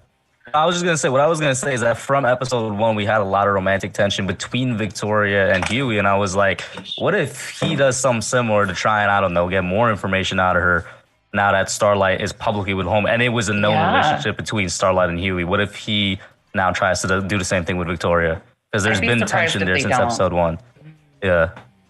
I was just going to say, what I was going to say is that from episode 1, we had a lot of romantic tension between Victoria and Huey. And I was like, what if he does something similar to try and, I don't know, get more information out of her now that Starlight is publicly with Home? And it was a known relationship between Starlight and Huey. What if he now tries to do the same thing with Victoria? Because there's been tension there since episode 1. Yeah.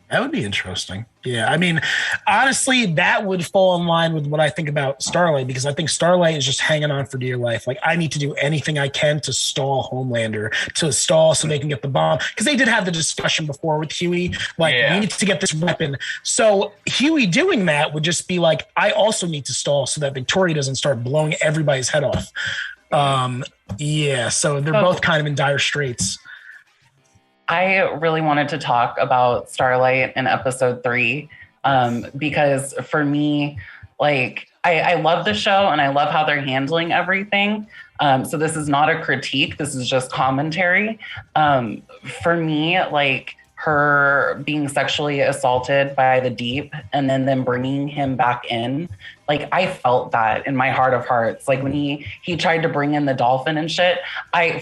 That would be interesting. Yeah, I mean, honestly, that would fall in line with what I think about Starlight, because I think Starlight is just hanging on for dear life. Like, I need to do anything I can to stall Homelander, so they can get the bomb. Because they did have the discussion before with Huey, we need to get this weapon. So Huey doing that would just be like, I also need to stall so that Victoria doesn't start blowing everybody's head off. So they're both kind of in dire straits. I really wanted to talk about Starlight in episode 3 because for me, I love the show and I love how they're handling everything. So this is not a critique. This is just commentary. For me, her being sexually assaulted by the Deep and then them bringing him back in, I felt that in my heart of hearts. When he tried to bring in the dolphin and shit,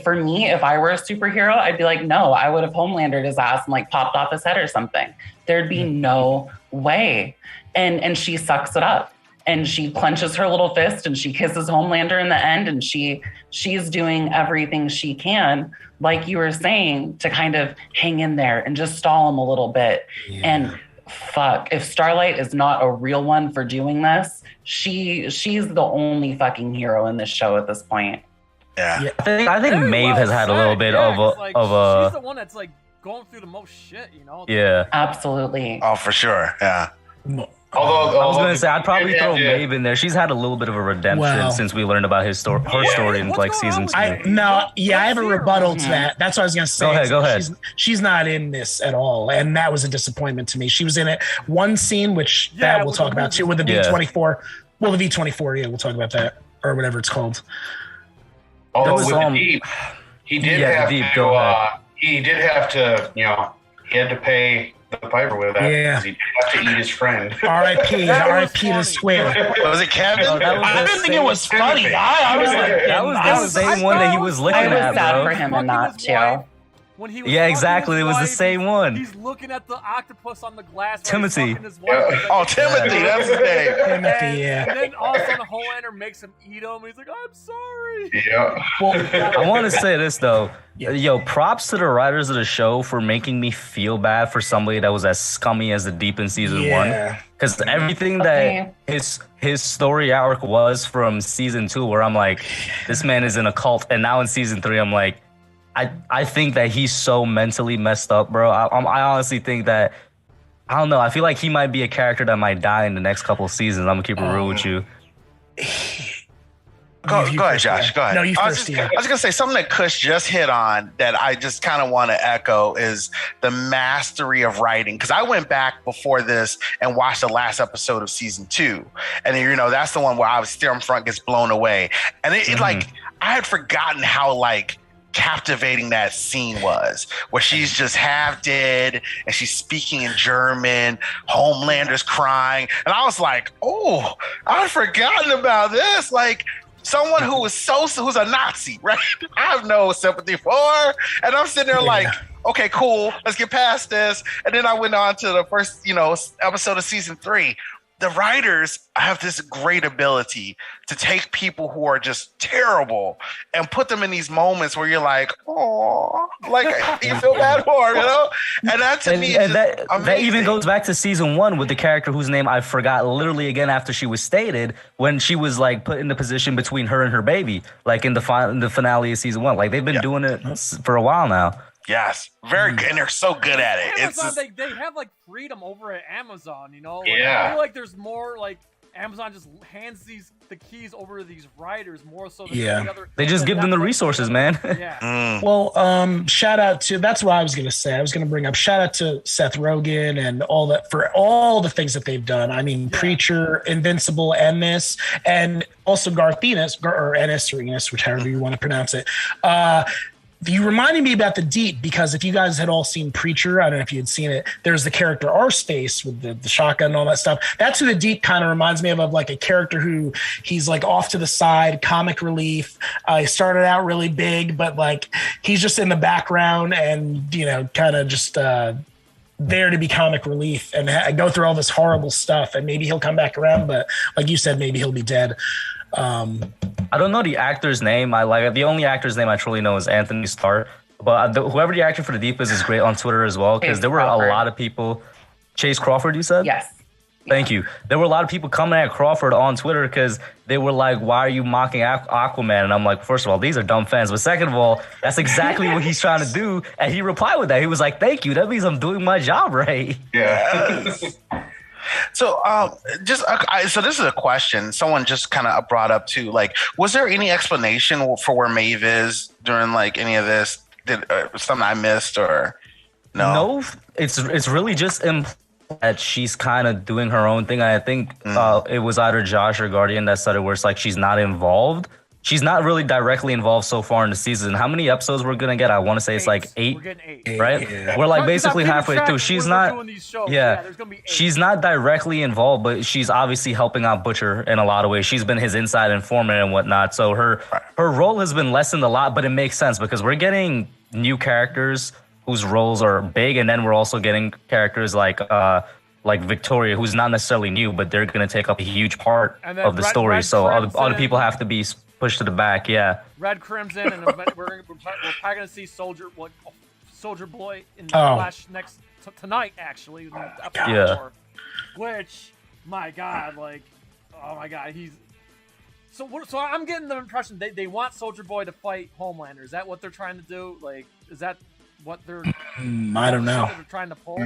for me, if I were a superhero, I'd be like, no, I would have Homelandered his ass and popped off his head or something. There'd be no way. And she sucks it up. And she clenches her little fist and she kisses Homelander in the end. And she's doing everything she can, like you were saying, to kind of hang in there and just stall him a little bit. Yeah. And fuck, if Starlight is not a real one for doing this, she's the only fucking hero in this show at this point. Yeah. I think Maeve has had a little bit of a. She's the one that's going through the most shit, Yeah. Absolutely. Oh, for sure. Yeah. Although I was going to say, I'd probably throw Maeve in there. She's had a little bit of a redemption since we learned about her story in season 2. I have a rebuttal to that. That's what I was going to say. Go ahead. She's not in this at all, and that was a disappointment to me. She was in it one scene, which we'll talk about too, with the V24. Well, the V24, we'll talk about that, or whatever it's called. Although with the Deep, he did have to, he had to pay the piper with that because he did have to eat his friend. R.I.P. to Square. Was it Kevin? I didn't think it was funny. I was like, that was the same one that he was looking at, bro. I was sad for him in that too. Exactly. It was the same one. He's looking at the octopus on the glass. Timothy. Timothy, that's his name. Timothy, And then all of a sudden, Homelander makes him eat him. He's like, I'm sorry. Yeah. Well, I want to say this, though. Yo, props to the writers of the show for making me feel bad for somebody that was as scummy as the Deep in season 1. Because everything that his story arc was from season 2, where I'm like, this man is in a cult. And now in season 3, I'm like, I think that he's so mentally messed up, bro. I honestly think that, I don't know, I feel like he might be a character that might die in the next couple of seasons. I'm going to keep it real with you. Go ahead, Josh. Go ahead. No, you I first. was going to say something that Kush just hit on that I just kind of want to echo is the mastery of writing. Because I went back before this and watched the last episode of season 2. And, that's the one where obviously Stormfront gets blown away. And it I had forgotten how, captivating that scene was, where she's just half dead and she's speaking in German, Homelander's crying, and I was like, oh, I'd forgotten about this. someone who's a Nazi, right? I have no sympathy for, and I'm sitting there like, okay, cool, let's get past this. And then I went on to the first, episode of season 3. The writers have this great ability to take people who are just terrible and put them in these moments where you're like, oh, like you feel bad for them, And that to me is that even goes back to season 1 with the character whose name I forgot literally again after she was stated, when she was like put in the position between her and her baby, like in the finale of season 1. Like they've been doing it for a while now. Yes, very good, and they're so good at it. Amazon, they have like freedom over at Amazon, Like, yeah. I feel like there's more like Amazon just hands the keys over to these writers more so than any other. They just give them the resources, man. Yeah. Well, shout out to, that's what I was gonna say. I was gonna bring up shout out to Seth Rogen and all that for all the things that they've done. I mean, Preacher, Invincible, and this, and also Garth Ennis, or Ennis, whichever you want to pronounce it. You reminded me about The Deep, because if you guys had all seen Preacher, I don't know if you had seen it, there's the character Arseface with the shotgun and all that stuff. That's who The Deep kind of reminds me of like a character who he's like off to the side, comic relief. He started out really big, but like he's just in the background and, kind of just there to be comic relief and go through all this horrible stuff. And maybe he'll come back around, but like you said, maybe he'll be dead. I don't know the actor's name. The only actor's name I truly know is Anthony Starr. But whoever the actor for The Deep is great on Twitter as well, because there were a lot of people. Chase Crawford, you said? Yes. Thank you. There were a lot of people coming at Crawford on Twitter because they were like, why are you mocking Aquaman? And I'm like, first of all, these are dumb fans. But second of all, that's exactly what he's trying to do. And he replied with that. He was like, thank you. That means I'm doing my job right. Yeah. So, so this is a question someone just kind of brought up too. Like, was there any explanation for where Maeve is during like any of this? Did something I missed or no? No, it's really just that she's kind of doing her own thing. I think it was either Josh or Guardian that said it, where it's like she's not involved. She's not really directly involved so far in the season. How many episodes we're gonna get? I want to say it's like 8. We're getting 8, right? Yeah. We're like basically halfway through. She's not. There's gonna be 8. She's not directly involved, but she's obviously helping out Butcher in a lot of ways. She's been his inside informant and whatnot. So her role has been lessened a lot, but it makes sense because we're getting new characters whose roles are big, and then we're also getting characters like Victoria, who's not necessarily new, but they're gonna take up a huge part of the story. Red so Crimson, other people have to be pushed to the back. Yeah. Red Crimson, and we're probably gonna see Soulja Boy in the Flash tonight, actually. Yeah. 4, which, my God, he's. So I'm getting the impression they want Soulja Boy to fight Homelander. Is that what they're trying to do? Like, is that what they're? I don't know. They're trying to pull.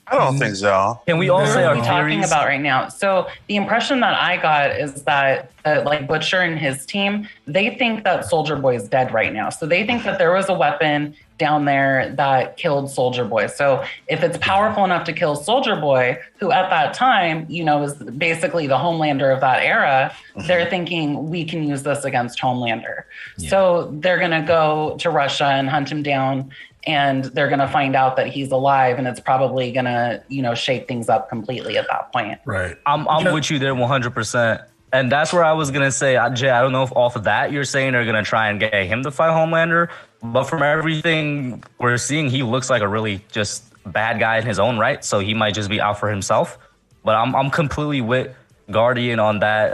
I don't think so. Can we all say our what are we talking about right now? So the impression that I got is that like Butcher and his team, they think that Soulja Boy is dead right now. So they think that there was a weapon down there that killed Soulja Boy. So if it's powerful enough to kill Soulja Boy, who at that time, is basically the Homelander of that era, they're thinking we can use this against Homelander. Yeah. So they're going to go to Russia and hunt him down, and they're going to find out that he's alive, and it's probably going to, shake things up completely at that point. Right. I'm with you there 100%. And that's where I was going to say, Jay, I don't know if off of that you're saying they're going to try and get him to fight Homelander, but from everything we're seeing, he looks like a really just bad guy in his own right, so he might just be out for himself. But I'm completely with Guardian on that.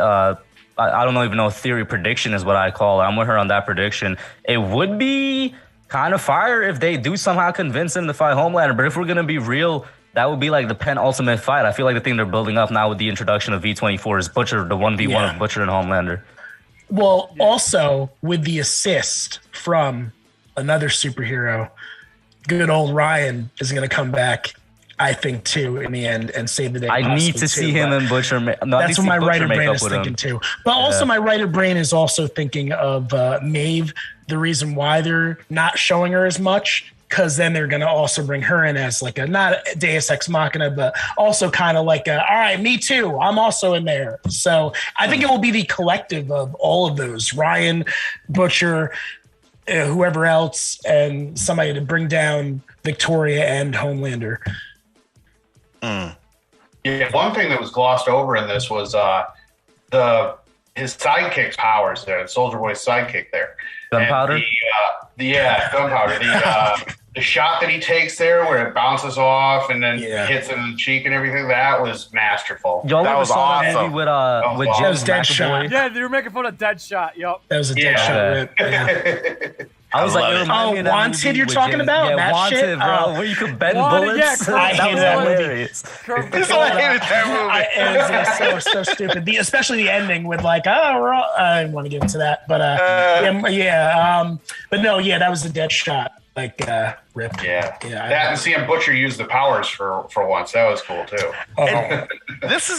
I don't even know, theory prediction is what I call it. I'm with her on that prediction. It would be kind of fire if they do somehow convince him to fight Homelander, but if we're going to be real, that would be like the penultimate fight. I feel like the thing they're building up now with the introduction of V24 is Butcher, the 1v1 of Butcher and Homelander. Well, also with the assist from another superhero, good old Ryan is going to come back, I think, too, in the end and save the day. I need to see him and Butcher. That's what my writer brain is thinking, too. But also my writer brain is also thinking of Maeve, the reason why they're not showing her as much, because then they're going to also bring her in as like a, not Deus Ex Machina, but also kind of like a, all right, me too, I'm also in there. So I think it will be the collective of all of those, Ryan, Butcher, whoever else, and somebody to bring down Victoria and Homelander. Yeah, one thing that was glossed over in this was the his sidekick's powers there, Soulja Boy's sidekick there. Gunpowder? Gunpowder. The shot that he takes there where it bounces off and then hits him in the cheek and everything, that was masterful. Y'all that ever was saw awesome. that movie with That was Deadshot. Yeah, they were making fun of Deadshot. Yep. That was a Deadshot. Yeah. I was like, Wanted you're talking about? Yeah, that Wanted, shit? bro. Where you could bend bullets. I hated that movie. I hated that movie. It was so stupid. Especially the ending with like, I didn't want to get into that, but but no, that was the Deadshot. Like ripped. Yeah. That and seeing Butcher use the powers for once, that was cool too. This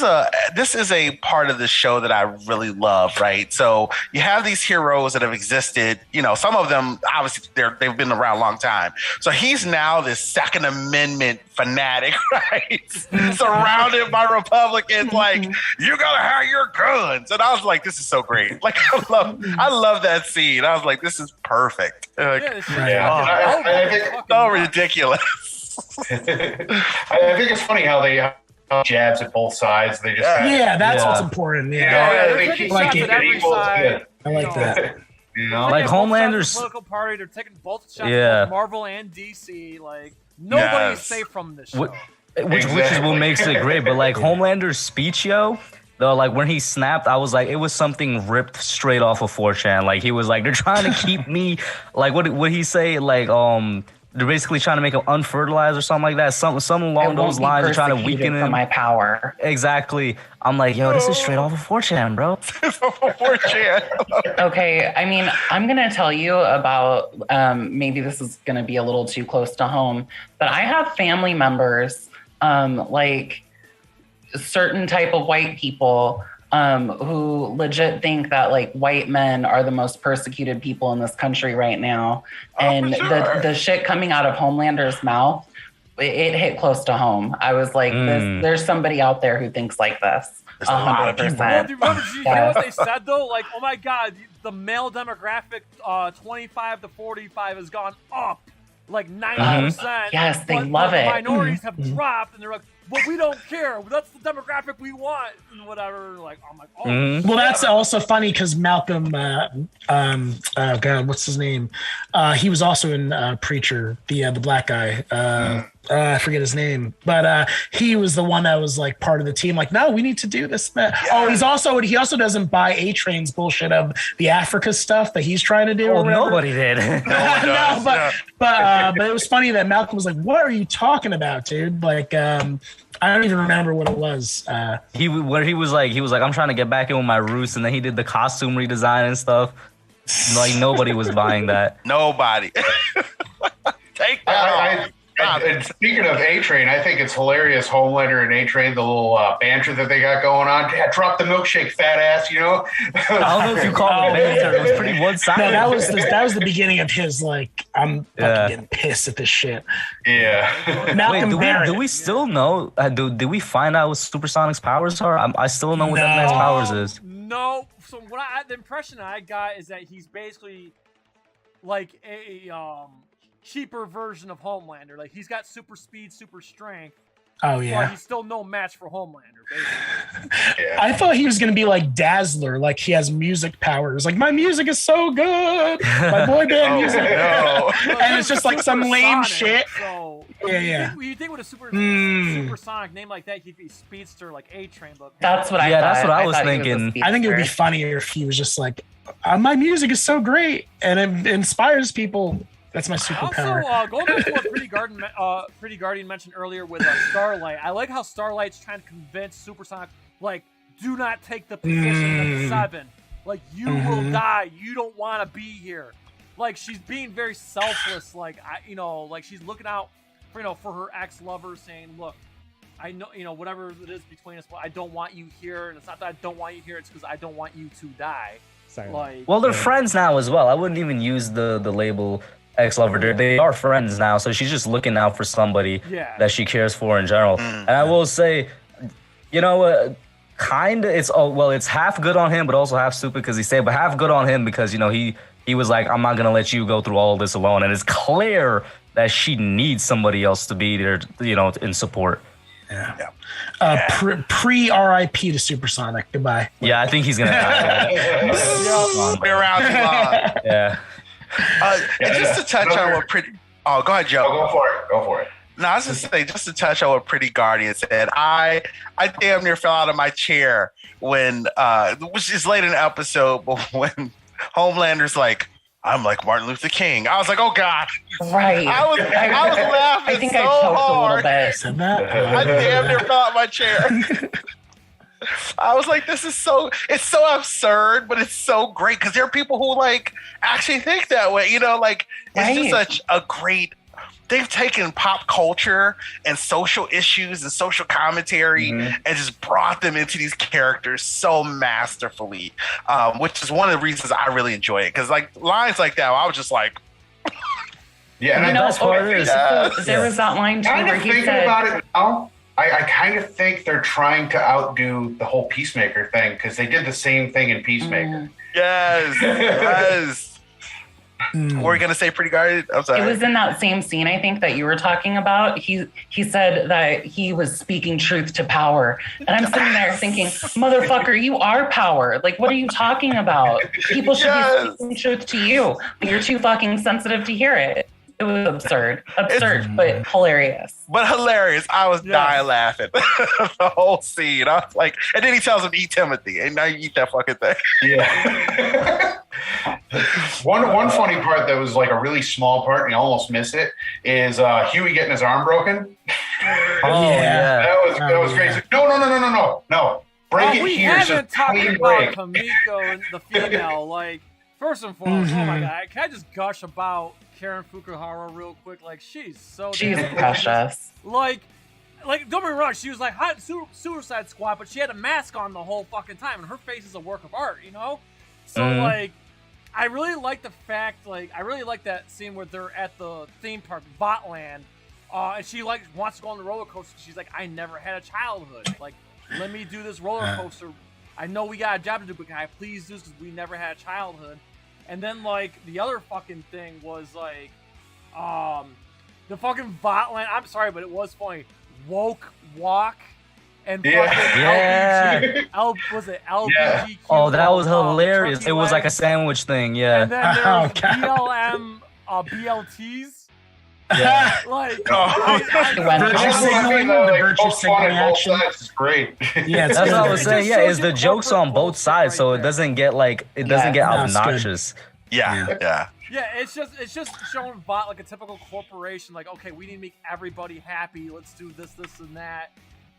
is a part of the show that I really love, right? So you have these heroes that have existed, some of them obviously they've been around a long time. So he's now this Second Amendment fanatic, right? Surrounded by Republicans, like, you gotta have your guns. And I was like, this is so great. Like I love that scene. I was like, this is perfect. I think so ridiculous. I think it's funny how they jabs at both sides. They just that's what's important. I think like it equals good. I like that. Like Homelander's political party, they're taking both shots at Marvel and DC. Like nobody's safe from this show. Which is what makes it great. But like Homelander's speech, though, like when he snapped, I was like, it was something ripped straight off of 4chan. Like he was like, they're trying to keep me, like what he say, like they're basically trying to make him unfertilized or something like that. Something along those lines. They're trying to weaken him. My power. Exactly. I'm like, yo, this is straight off of 4chan, bro. 4chan. Okay, I mean, I'm gonna tell you about. Maybe this is gonna be a little too close to home, but I have family members, like certain type of white people who legit think that like white men are the most persecuted people in this country right now. And the shit coming out of Homelander's mouth, it hit close to home. I was like, there's somebody out there who thinks like this. 100%. Well, do you remember you know what they said though? Like, oh my God, the male demographic 25 to 45 has gone up like 90%. Yes, they love it. Minorities have dropped and they're like, but we don't care. That's the demographic we want, and whatever. Like, I'm like, oh. Well, that's also funny because Malcolm, God, what's his name? He was also in Preacher, the black guy. I forget his name, but he was the one that was like part of the team. Like, no, we need to do this, man. Yeah. Oh, he also doesn't buy A-Train's bullshit of the Africa stuff that he's trying to do. Oh, nobody did. But it was funny that Malcolm was like, "What are you talking about, dude?" Like, I don't even remember what it was. He was like, I'm trying to get back in with my roots, and then he did the costume redesign and stuff. Like nobody was buying that. Nobody. Take that. And speaking of A-Train, I think it's hilarious. Homelander and A-Train, the little banter that they got going on. Yeah, drop the milkshake, fat ass. I don't know if you call it banter. It was pretty one-sided. No, that was the beginning of his like, I'm fucking getting pissed at this shit. Yeah. Malcolm do we still know? Did we find out what Supersonic's powers are? I still don't know what that man's powers is. No. So the impression I got is that he's basically like a cheaper version of Homelander. Like he's got super speed, super strength. Oh yeah. But he's still no match for Homelander, basically. Yeah. I thought he was gonna be like Dazzler, like he has music powers. Like my music is so good, my boy band music. No. And it's just like some lame shit. So you think with a supersonic name like that, he'd be speedster like A-Train, but that's what I thought. That's what I was thinking. I think it would be funnier if he was just like, my music is so great and it inspires people. That's my superpower. Also, going back to what Pretty Guardian mentioned earlier with Starlight, I like how Starlight's trying to convince Supersonic, like, do not take the position of 7. Like, you will die. You don't want to be here. Like, she's being very selfless. Like, like she's looking out, for her ex-lover, saying, look, I know, whatever it is between us, I don't want you here. And it's not that I don't want you here. It's because I don't want you to die. Sorry. Like, well, they're friends now as well. I wouldn't even use the label ex-lover. They are friends now, so she's just looking out for somebody that she cares for in general. And I will say, it's half good on him, but also half stupid because but half good on him because he was like, I'm not gonna let you go through all this alone, and it's clear that she needs somebody else to be there, in support. Pre RIP to Supersonic. Goodbye. Yeah, I think he's gonna die. Be around too long. Yeah. And just to touch on what pretty. Oh, go ahead, Joe. Go for it. No, I was just saying, just to touch on what Pretty Guardian said, I damn near fell out of my chair when, which is late in the episode, but when Homelander's like, I'm like Martin Luther King. I was like, oh God. Right. I was laughing I think so I choked hard. a little bit. Said that? I damn near fell out of my chair. I was like, it's so absurd, but it's so great because there are people who like actually think that way. You know, like it's just such a great. They've taken pop culture and social issues and social commentary and just brought them into these characters so masterfully, which is one of the reasons I really enjoy it. Because like lines like that, I was just like, yeah. You know, there was that line too where he said, about it now, I kind of think they're trying to outdo the whole Peacemaker thing because they did the same thing in Peacemaker. Yes. What were you gonna say, Pretty Guardian? I'm sorry. It was in that same scene, I think, that you were talking about. He said that he was speaking truth to power. And I'm sitting there thinking, motherfucker, you are power. Like, what are you talking about? People should be speaking truth to you, but you're too fucking sensitive to hear it. It was absurd, but hilarious. But hilarious. I was dying laughing the whole scene. I was like, and then he tells him to eat Timothy, and now you eat that fucking thing. Yeah. One funny part that was like a really small part, and you almost miss it, is Huey getting his arm broken. That was great. Like, no. Break it we here. haven't talked about Kamiko and the female. Like, first and foremost, oh my God, can I just gush about Karen Fukuhara real quick? Like, she's precious. Like, don't get me wrong, she was like hot Suicide Squad, but she had a mask on the whole fucking time, and her face is a work of art, you know? So, like, I really like the fact, like, I really like that scene where they're at the theme park, Botland, and she, like, wants to go on the roller coaster. She's like, I never had a childhood. Like, let me do this roller coaster. I know we got a job to do, but can I please do this because we never had a childhood? And then, like, the other fucking thing was, like, the fucking Botland, I'm sorry, but it was funny, woke walk and fucking was it LBGQ? Oh, that was hilarious. It was like a sandwich thing, yeah. And then there's BLM, BLTs. Yeah. Like, virtue signaling, the virtue signaling action. It's great. Yeah, that's what I was saying. Yeah, it's the jokes on both sides, so it doesn't get like obnoxious. Yeah. Yeah, it's just showing Bot like a typical corporation. Like, okay, we need to make everybody happy. Let's do this, and that.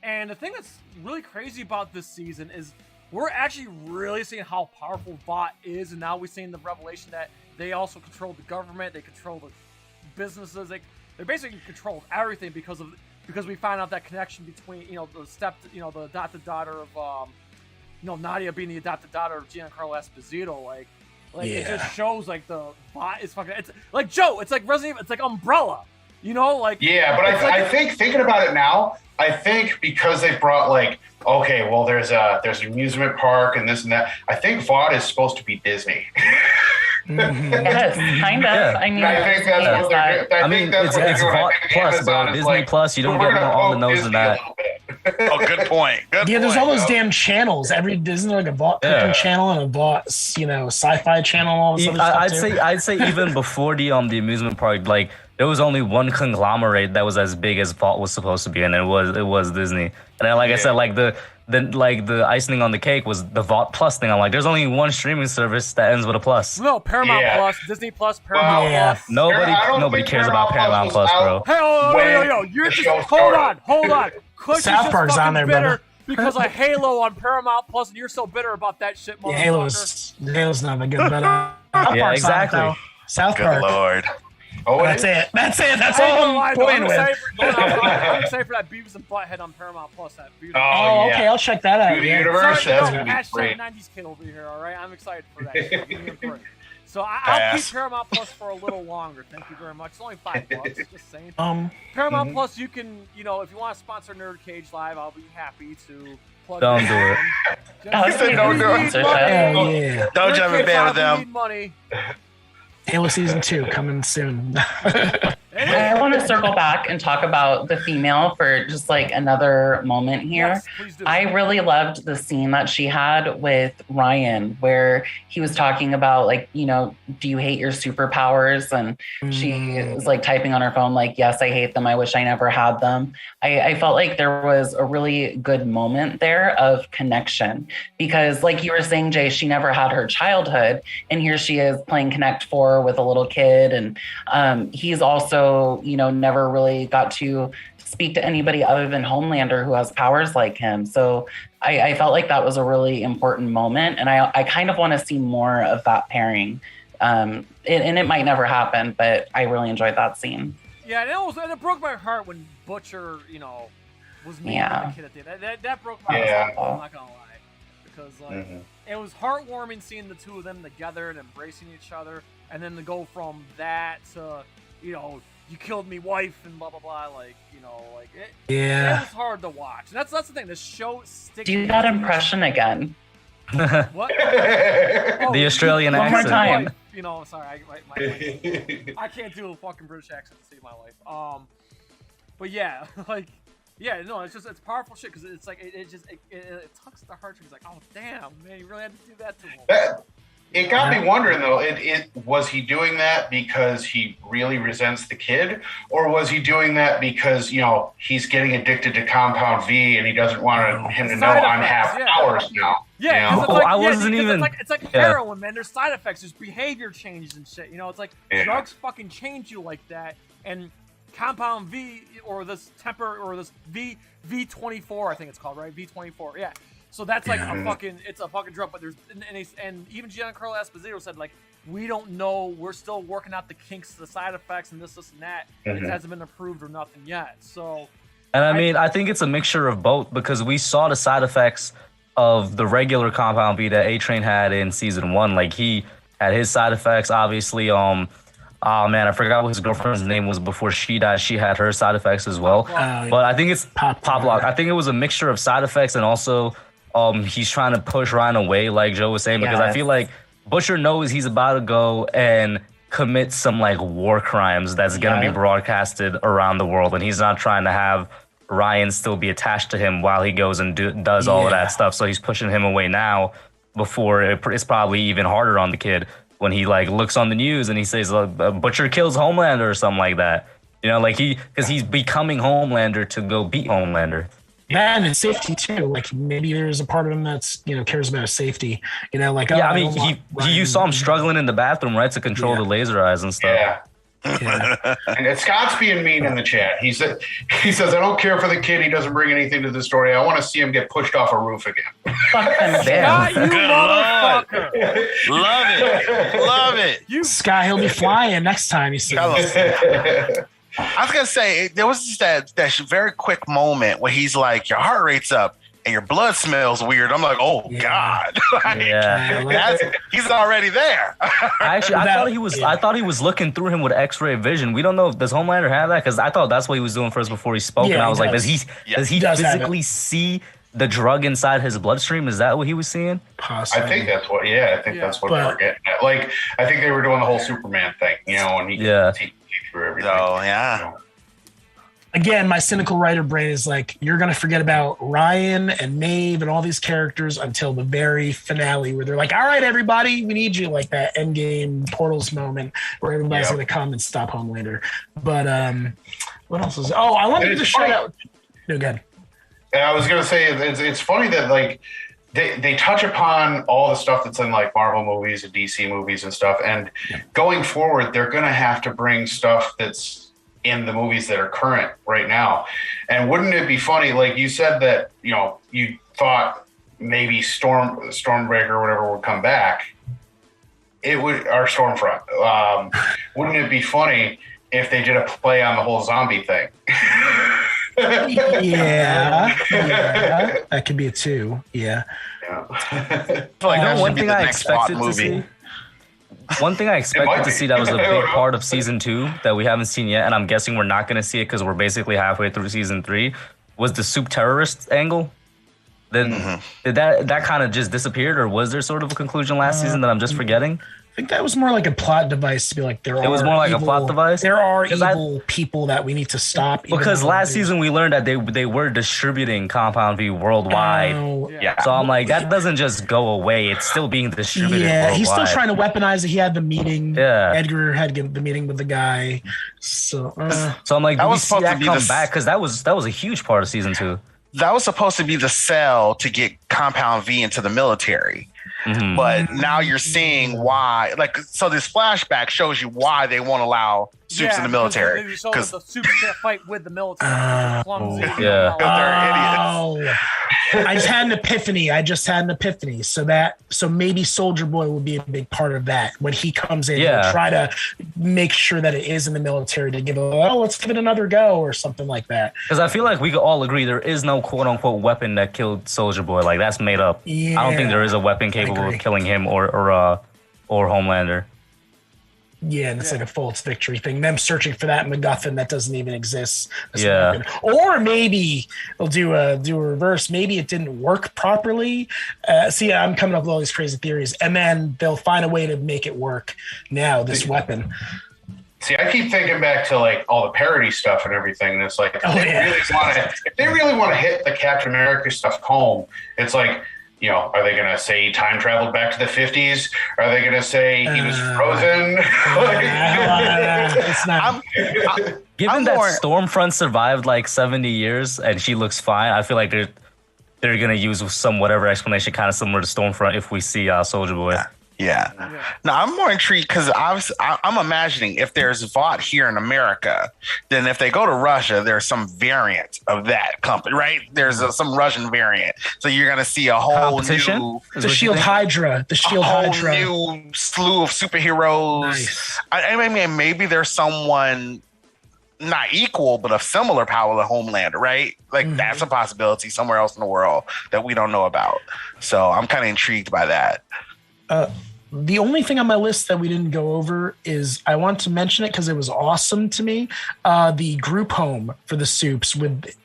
And the thing that's really crazy about this season is we're actually really seeing how powerful Bot is, and now we're seeing the revelation that they also control the government, they control the businesses, they basically control everything because we find out that connection between the adopted daughter of Nadia being the adopted daughter of Giancarlo Esposito. Like it just shows like the Bot is fucking. It's like Joe. It's like Resident Evil. It's like Umbrella. You know, like I think thinking about it now, I think because they brought like, okay, well, there's an amusement park and this and that. I think VOD is supposed to be Disney. Yes, kind of. Yeah. I mean, I think that's what they're doing. I mean, it's VOD Plus, bro. Disney Plus, you don't get more on the nose than that. Oh, good point. There's all those damn channels. Isn't there like a VOD cooking channel and a VOD, sci-fi channel? All this other stuff I'd say even before the amusement park, like there was only one conglomerate that was as big as VOD was supposed to be, and it was Disney. And then, like I said, like the icing on the cake was the VOD Plus thing. I'm like, there's only one streaming service that ends with a plus. No, Paramount Plus, Disney Plus, Paramount Plus. Nobody cares about Paramount Plus, bro. Hey, you're just hold on. Kush South Park's on there, bitter because of Halo on Paramount Plus, and you're so bitter about that shit, motherfucker. Halo's not that good, but yeah, exactly. South Park. Good Lord. Oh, that's it. That's all I'm playing with. I'm excited for that Beavis and Butthead on Paramount Plus. Okay, I'll check that out. Universe, that's gonna be hashtag great. 90s kid over here. All right, I'm excited for that. So I'll keep Paramount Plus for a little longer. Thank you very much. It's only $5. Just saying. Paramount Plus, you can, if you want to sponsor NerdCage Live, I'll be happy to plug. Don't do it. I said don't do it. Don't jump in bed with them. Need money. Halo Season 2 coming soon. Hey, I want to circle back and talk about the female for just like another moment here. Yes, please do. I really loved the scene that she had with Ryan where he was talking about like, you know, do you hate your superpowers? And she was like typing on her phone, like, yes, I hate them. I wish I never had them. I felt like there was a really good moment there of connection because like you were saying, Jay, she never had her childhood. And here she is playing Connect 4 with a little kid. And he's also, you know, never really got to speak to anybody other than Homelander who has powers like him. So I felt like that was a really important moment. And I kind of want to see more of that pairing. And it might never happen, but I really enjoyed that scene. Yeah, and it broke my heart when Butcher, you know, was mean to the kid at the end. That broke my heart. I'm not gonna lie, because like it was heartwarming seeing the two of them together and embracing each other, and then to go from that to, you know, you killed me, wife, and blah blah blah. Like, you know, like it was hard to watch. And that's the thing. The show sticks. Do that impression again. What? The Australian accent. One more time. You know, sorry, I can't do a fucking British accent to save my life. But yeah, like, yeah, no, it's powerful shit because it's like it tucks the heartstrings. Like, oh damn, man, you really had to do that to him. It got me wondering though. Was he doing that because he really resents the kid, or was he doing that because, you know, he's getting addicted to Compound V and he doesn't want him to know I'm half hours now? Yeah, you know? like, I wasn't even. It's like heroin, man. There's side effects. There's behavior changes and shit. You know, it's like drugs fucking change you like that. And Compound V or this V24, I think it's called, right? V24, yeah. So that's like it's a fucking drug. But there's and even Giancarlo Esposito said like, we don't know. We're still working out the kinks, the side effects, and this and that. It hasn't been approved or nothing yet. So. And I mean, I think it's a mixture of both because we saw the side effects of the regular Compound V that A-Train had in season 1. Like, he had his side effects, obviously. Oh man, I forgot what his girlfriend's name was before she died. She had her side effects as well. But I think it's Pop Lock. I think it was a mixture of side effects and also he's trying to push Ryan away, like Joe was saying, because I feel like Butcher knows he's about to go and commit some like war crimes that's going to be broadcasted around the world, and he's not trying to have Ryan still be attached to him while he goes and does all of that stuff. So he's pushing him away now before it's probably even harder on the kid when he like looks on the news and he says Butcher kills Homelander or something like that. You know, like because he's becoming Homelander to go beat Homelander. Man, and safety too. Like maybe there's a part of him that's, you know, cares about his safety. You know, like I mean, you saw him struggling in the bathroom, right, to control the laser eyes and stuff. Yeah. And Scott's being mean in the chat. He says, I don't care for the kid. He doesn't bring anything to the story. I want to see him get pushed off a roof again. Scott, you motherfucker. Love it. Scott, he'll be flying next time you see him. I was gonna say there was just that very quick moment where he's like, your heart rate's up and your blood smells weird. I'm like, oh God, he's already there. I thought he was looking through him with X-ray vision. We don't know, does Homelander have that? Because I thought that's what he was doing first before he spoke, and I was like, does he physically see the drug inside his bloodstream? Is that what he was seeing? Possibly. I think that's what. That's what they were getting at. Like, I think they were doing the whole Superman thing, you know, and he through everything. Oh yeah. You know? Again, my cynical writer brain is like, you're going to forget about Ryan and Maeve and all these characters until the very finale where they're like, all right, everybody, we need you, like that Endgame Portals moment where everybody's going to come and stop Homelander. But what else is? Oh, I wanted to shout out. No, good. And I was going to say, it's funny that like they touch upon all the stuff that's in like Marvel movies and DC movies and stuff. And going forward, they're going to have to bring stuff that's in the movies that are current right now. And wouldn't it be funny, like you said that, you know, you thought maybe Stormbreaker or whatever would come back. It would, or Stormfront. Wouldn't it be funny if they did a play on the whole zombie thing? Yeah, that could be a 2. Yeah. One thing I expected to see. One thing I expected to see that was a big part of season 2 that we haven't seen yet, and I'm guessing we're not going to see it because we're basically halfway through season 3, was the soup terrorist angle. Then did that kind of just disappeared, or was there sort of a conclusion last season that I'm just forgetting? I think that was more like a plot device to be like It was more like a plot device? There are evil people that we need to stop. Because last season we learned that they were distributing Compound V worldwide. So I'm like, that doesn't just go away. It's still being distributed worldwide. He's still trying to weaponize it. He had the meeting. Yeah. Edgar had the meeting with the guy. So I'm like, do we see that come back? Because that was a huge part of season 2. That was supposed to be the sell to get Compound V into the military. Mm-hmm. But now you're seeing why, so this flashback shows you why they won't allow Supes in the military. Because the Supes can't fight with the military. Clumsy. Yeah. They're idiots. I just had an epiphany. So maybe Soulja Boy will be a big part of that when he comes in and try to make sure that it is in the military to give let's give it another go or something like that. Because I feel like we could all agree there is no quote unquote weapon that killed Soulja Boy. Like that's made up. Yeah, I don't think there is a weapon capable of killing him or Homelander. Yeah, and it's like a false victory thing. Them searching for that MacGuffin that doesn't even exist. Or maybe they'll do a reverse. Maybe it didn't work properly. I'm coming up with all these crazy theories, and then they'll find a way to make it work. Now this weapon. See, I keep thinking back to like all the parody stuff and everything. And it's like if they really want to hit the Captain America stuff home, it's like. Are they going to say he time traveled back to the 50s? Are they going to say he was frozen? It's not. Given that Stormfront survived like 70 years and she looks fine, I feel like they're going to use some whatever explanation kind of similar to Stormfront if we see Soulja Boy. Yeah. No, I'm more intrigued because I'm imagining if there's Vought here in America, then if they go to Russia, there's some variant of that company, right? There's some Russian variant. So you're going to see a whole new... The Shield Hydra. New slew of superheroes. Nice. I mean, maybe there's someone not equal, but of similar power to Homelander, right? Like that's a possibility somewhere else in the world that we don't know about. So I'm kind of intrigued by that. The only thing on my list that we didn't go over is I want to mention it because it was awesome to me. The group home for the Supes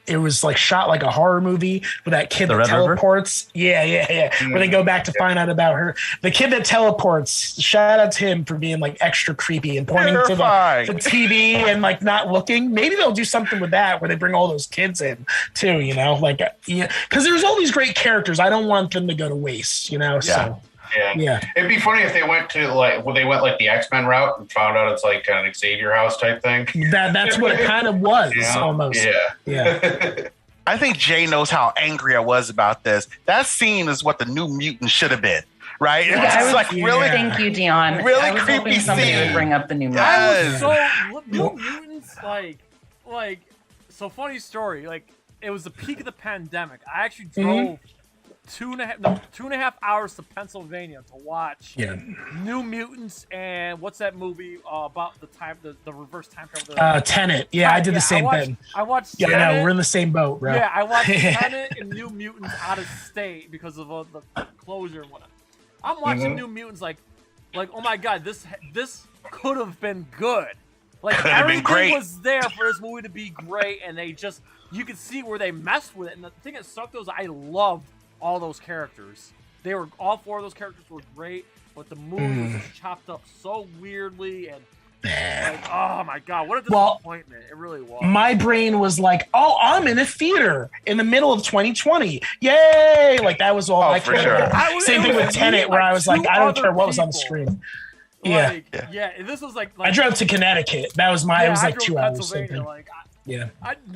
it was like shot like a horror movie with that kid that teleports. Yeah. Where they go back to find out about her. The kid that teleports, shout out to him for being like extra creepy and pointing to the TV and like not looking. Maybe they'll do something with that where they bring all those kids in too, because there's all these great characters. I don't want them to go to waste, so. Yeah. It'd be funny if they went to the X-Men route and found out it's like an Xavier house type thing. That's what it kind of was almost. Yeah. I think Jay knows how angry I was about this. That scene is what the New Mutant should have been, right? Really. Thank you, Dion. Really I was creepy hoping somebody scene. would bring up the New Mutant. Yes. New Mutants, so funny story. Like it was the peak of the pandemic. I actually drove 2.5 hours to Pennsylvania to watch New Mutants and what's that movie about the reverse time travel? Tenet. Yeah, I did the same thing. I watched. Yeah, I know we're in the same boat, bro. Yeah, I watched Tenet and New Mutants out of state because of the closure and whatnot. I'm watching New Mutants like oh my god, this could have been good. Like everything was there for this movie to be great, and you could see where they messed with it. And the thing that sucked was I loved all those characters. All 4 of those characters were great, but the movie was just chopped up so weirdly and oh my god, what a disappointment. It really was. My brain was like, I'm in a theater in the middle of 2020. Yay! Like that was all I for sure. Same thing with Tenet where I was like, I don't care what was on the screen. This was like I drove to Connecticut. That was it was like 2 hours.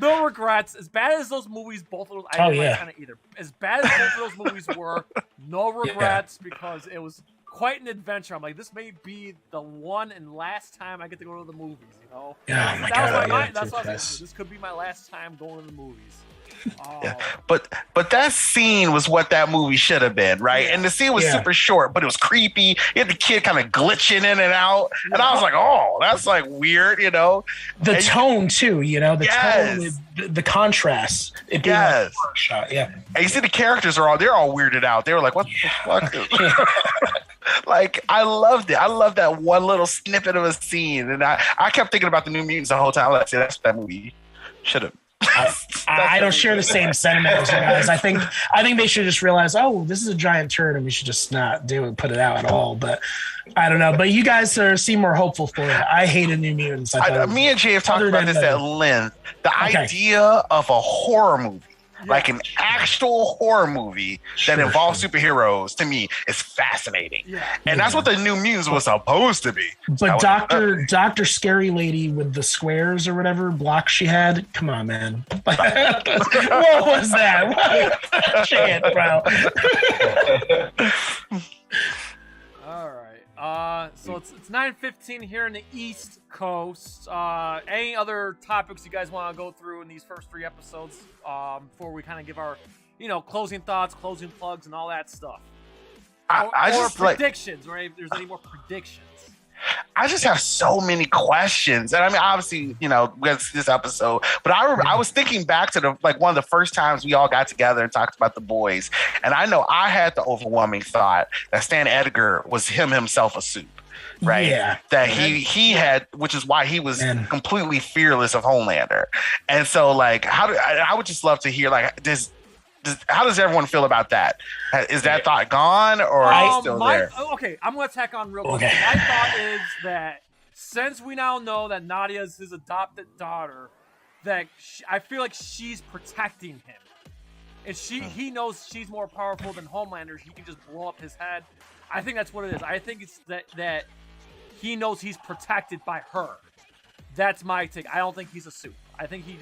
No regrets. As bad as those movies, both of those, I didn't kind of either. As bad as both of those movies were, no regrets because it was quite an adventure. I'm like, this may be the one and last time I get to go to the movies. Yeah, my God. That's what I was thinking. This could be my last time going to the movies. Yeah. But that scene was what that movie should have been, right? And the scene was super short, but it was creepy. You had the kid kind of glitching in and out, and I was like, "Oh, that's like weird," The tone too, the tone, the contrast. It being like a shot, And you see the characters they're all weirded out. They were like, "What the fuck?" Like I loved it. I loved that one little snippet of a scene, and I kept thinking about the New Mutants the whole time. Let's say that's what that movie should have I don't share the same sentiment as you guys. I think they should just realize, oh, this is a giant turd, and we should just not put it out at all. But I don't know. But you guys seem more hopeful for it. I hated New Mutants. Me and Jay have talked about this at length. The idea of a horror movie, like an actual horror movie that involves superheroes, to me is fascinating. And that's what the New Mutants was supposed to be. But Dr. Scary Lady with the squares or whatever blocks she had, come on, man. What was that? What shit, bro? All right. So it's 9:15 here in the East Coast. Any other topics you guys want to go through in these first 3 episodes before we kind of give our, closing thoughts, closing plugs, and all that stuff? Or predictions, or if there's any more predictions. I just have so many questions, and I mean, obviously, with this episode. But I was thinking back to one of the first times we all got together and talked about The Boys, and I know I had the overwhelming thought that Stan Edgar was himself a soup, right? Yeah. That he had, which is why he was completely fearless of Homelander, and so I would just love to hear how does everyone feel about that? Is that thought gone, or is it still there? Okay, I'm going to tack on real quick. My thought is that since we now know that Nadia is his adopted daughter, that I feel like she's protecting him. And he knows she's more powerful than Homelander. He can just blow up his head. I think that's what it is. I think it's that he knows he's protected by her. That's my take. I don't think he's a soup. I think he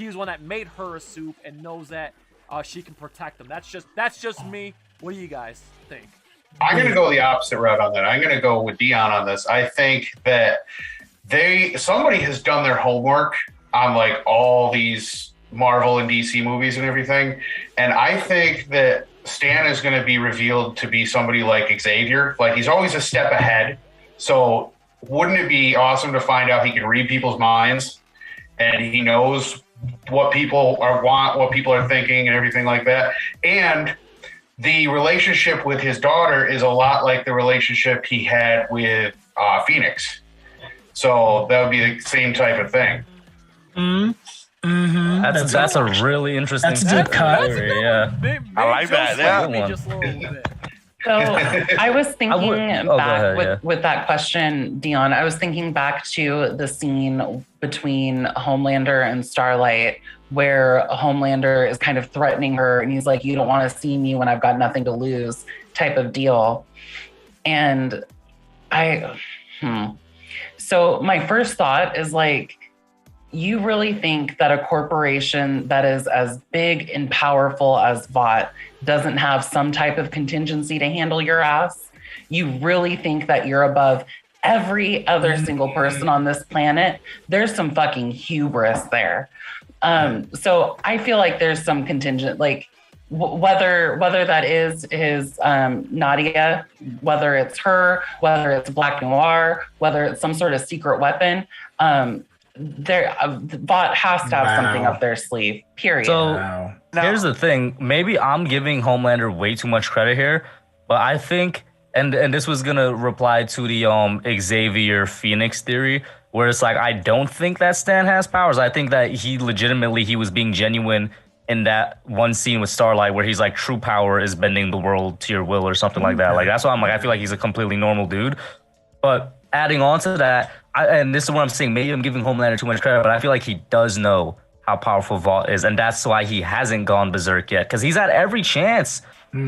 was one that made her a soup and knows that she can protect them. That's just me. What do you guys think? I'm going to go the opposite route on that. I'm going to go with Dion on this. I think that somebody has done their homework on all these Marvel and DC movies and everything. And I think that Stan is going to be revealed to be somebody like Xavier. He's always a step ahead. So wouldn't it be awesome to find out he can read people's minds and he knows what people want, what people are thinking, and everything like that. And the relationship with his daughter is a lot like the relationship he had with Phoenix. So that would be the same type of thing. Mm-hmm. That's a really interesting. That's a deep cut. I like that. Yeah. So I was thinking with that question, Dion, I was thinking back to the scene between Homelander and Starlight where Homelander is kind of threatening her and he's like, you don't want to see me when I've got nothing to lose type of deal. And so my first thought is you really think that a corporation that is as big and powerful as Vought doesn't have some type of contingency to handle your ass? You really think that you're above every other single person on this planet? There's some fucking hubris there. So I feel like there's some contingent, whether that is his Nadia, whether it's her, whether it's Black Noir, whether it's some sort of secret weapon, Vought has to have something up their sleeve, period. So here's the thing. Maybe I'm giving Homelander way too much credit here, but I think, and this was going to reply to the Xavier Phoenix theory, where it's I don't think that Stan has powers. I think that he was being genuine in that one scene with Starlight where he's true power is bending the world to your will or something like that. That's why I'm I feel like he's a completely normal dude. But adding on to that, and this is what I'm saying, maybe I'm giving Homelander too much credit, but I feel like he does know how powerful Vought is, and that's why he hasn't gone berserk yet, because he's had every chance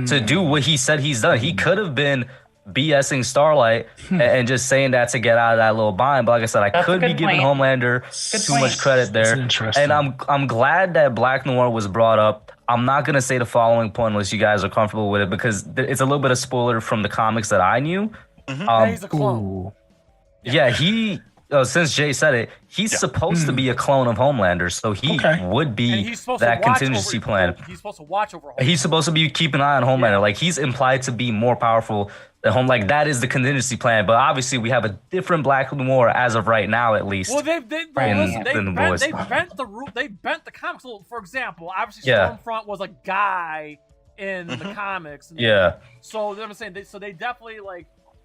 to do what he said he's done. He could have been BSing Starlight and just saying that to get out of that little bind, but like I said, I could be giving Homelander too much credit there. And I'm glad that Black Noir was brought up. I'm not going to say the following point unless you guys are comfortable with it, because it's a little bit of spoiler from the comics that I knew. He's a clone. Yeah, since Jay said it, he's supposed to be a clone of Homelander, so he would be that contingency plan. He's supposed to watch over Homelander. He's supposed to be keeping an eye on Homelander. He's implied to be more powerful than Homelander. That is the contingency plan. But obviously, we have a different Black Noir as of right now, at least. Well, they bent the comics. So, for example, obviously, Stormfront was a guy in the comics. So I'm saying, they definitely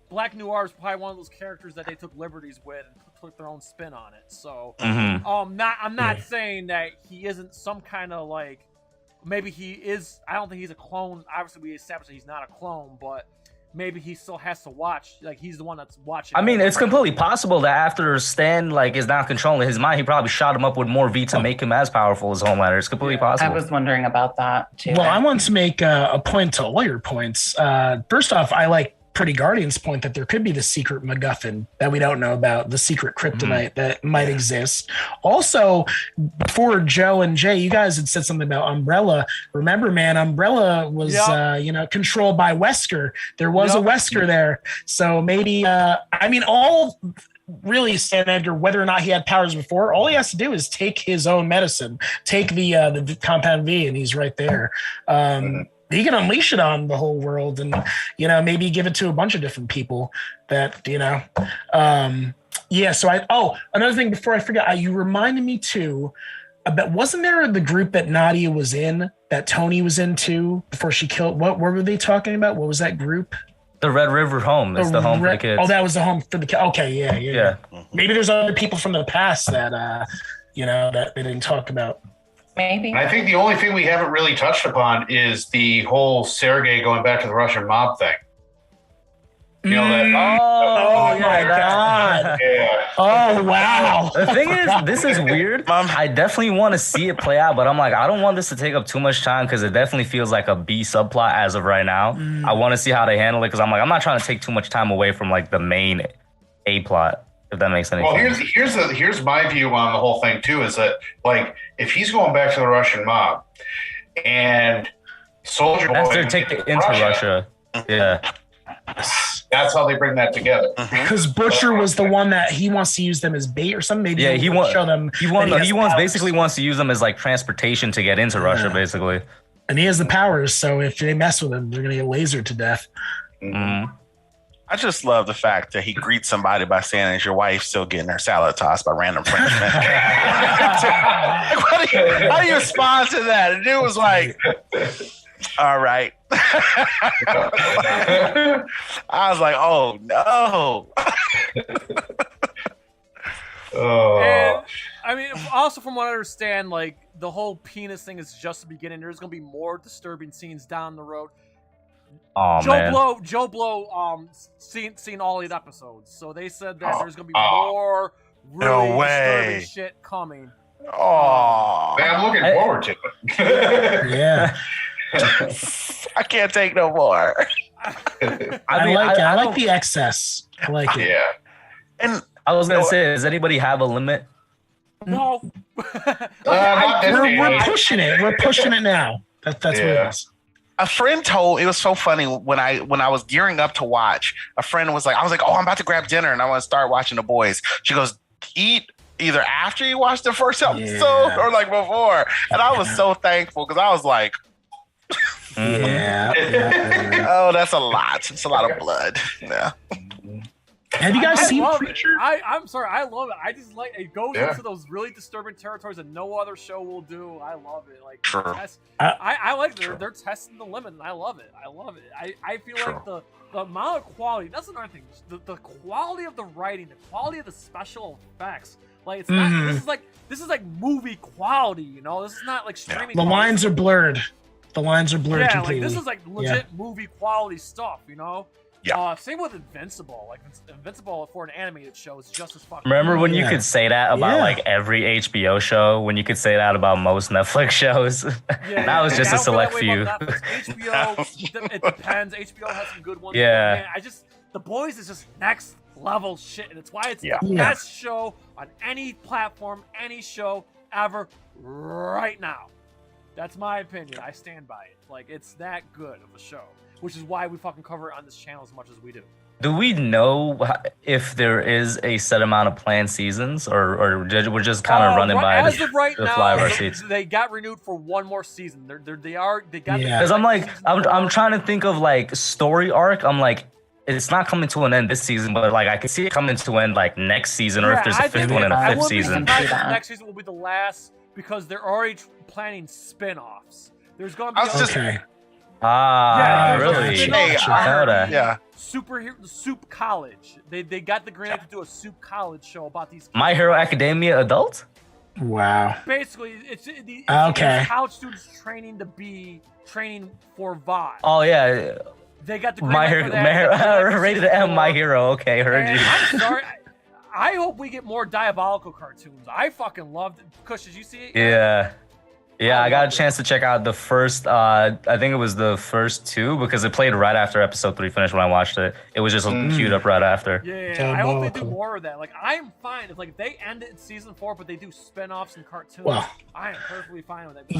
Black Noir is probably one of those characters that they took liberties with and put their own spin on it. So, Mhm. I'm not saying that he isn't some kind of like, maybe he is. I don't think he's a clone. Obviously, we established that he's not a clone, but maybe he still has to watch. Like, he's the one that's watching. I mean, it's completely possible that after Stan like is not controlling his mind, he probably shot him up with more V to make him as powerful as Homelander. It's completely possible. I was wondering about that too. Well, I want to make a point to all your points. First off, I like Pretty Guardian's point that there could be the secret MacGuffin that we don't know about, the secret kryptonite that might exist. Also, before Joe and Jay, you guys had said something about Umbrella. Remember, man, Umbrella was controlled by Wesker. There was a Wesker there, so maybe all. Really, Stan Edgar, whether or not he had powers before, all he has to do is take his own medicine, take the compound V, and he's right there. He can unleash it on the whole world, and maybe give it to a bunch of different people. That So another thing before I forget, you reminded me too about, wasn't there the group that Nadia was in, that Tony was in too, before she killed? What were they talking about? What was that group? The Red River Home. It's the home for the kids. Oh, that was the home for the kids. Okay, yeah. Maybe there's other people from the past that that they didn't talk about. Maybe. I think the only thing we haven't really touched upon is the whole Sergei going back to the Russian mob thing. You know that? Oh my God. Yeah. Oh, wow. The thing is, this is weird. I definitely want to see it play out, but I'm like, I don't want this to take up too much time because it definitely feels like a B subplot as of right now. I want to see how they handle it because I'm like, I'm not trying to take too much time away from like the main A plot, if that makes any sense. Well, here's my view on the whole thing too, is that like if he's going back to the Russian mob and Soulja Boy take it into Russia. Yeah. That's how they bring that together. Because Butcher was the one that he wants to use them as bait or something. Maybe he wants show them. He basically wants to use them as like transportation to get into Russia, basically. And he has the powers, so if they mess with him, they're gonna get lasered to death. I just love the fact that he greets somebody by saying, "Is your wife still getting her salad tossed by random Frenchmen?" How do you respond to that? And it was like, all right. I was like, oh no. And, I mean, also from what I understand, like the whole penis thing is just the beginning. There's gonna be more disturbing scenes down the road. Oh, Joe Blow, seen all 8 episodes, so they said that there's gonna be more really disturbing shit coming. Oh, man, I'm looking forward to it. Yeah. I can't take no more. I like the excess. I like it. Yeah. And I was gonna say, does anybody have a limit? No. We're pushing it. We're pushing it now. That's what it is. A friend told, it was so funny when I was gearing up to watch, a friend was like, I was like, oh, I'm about to grab dinner and I want to start watching The Boys. She goes, eat either after you watch the first episode or like before. And I was so thankful because I was like, oh, that's a lot. It's a lot of blood. Yeah. Have you guys seen Preacher? I'm sorry, I love it. I just like it goes into those really disturbing territories that no other show will do. I love it. Like I like they're testing the limit, and I love it. I feel like the amount of quality. That's another thing. The quality of the writing, the quality of the special effects. Like it's not. This is like movie quality. You know, this is not like streaming. The lines are blurred. Completely. Like this is like legit movie quality stuff. You know. Yeah. Same with Invincible. Like Invincible for an animated show is just as fucking. Remember when you could say that about like every HBO show? When you could say that about most Netflix shows? That was just a select few. HBO, it depends. HBO has some good ones. Yeah. Man, The Boys is just next level shit, and it's why it's the best show on any platform, any show ever right now. That's my opinion. I stand by it. Like it's that good of a show. Which is why we fucking cover it on this channel as much as we do. Do we know if there is a set amount of planned seasons, or we're just kind of running by as of right now? Fly of our seats? They got renewed for one more season. They got. Because I'm trying to think of like story arc. I'm like, it's not coming to an end this season, but like I can see it coming to an end like next season, or if there's a fifth one and a fifth season. Next season will be the last because they're already planning spin-offs. There's going to be. Ah, really? Hey, I heard that. Yeah. Superhero Soup College. They got the green light to do a Soup College show about these kids. My Hero Academia adult? Wow. Basically, it's okay. college students training for VOD. Oh yeah. They got the green My light Hero, for that. rated M. My Hero. Okay, heard And you. I'm sorry. I hope we get more Diabolical cartoons. I fucking loved it. Kush, did you see it? Yeah. Yeah, I got a chance to check out the first, I think it was the first 2 because it played right after episode 3 finished when I watched it. It was just queued up right after. Yeah, I hope they do more of that. Like, I'm fine if they end it in season 4, but they do spin-offs and cartoons. Well, I am perfectly fine with that.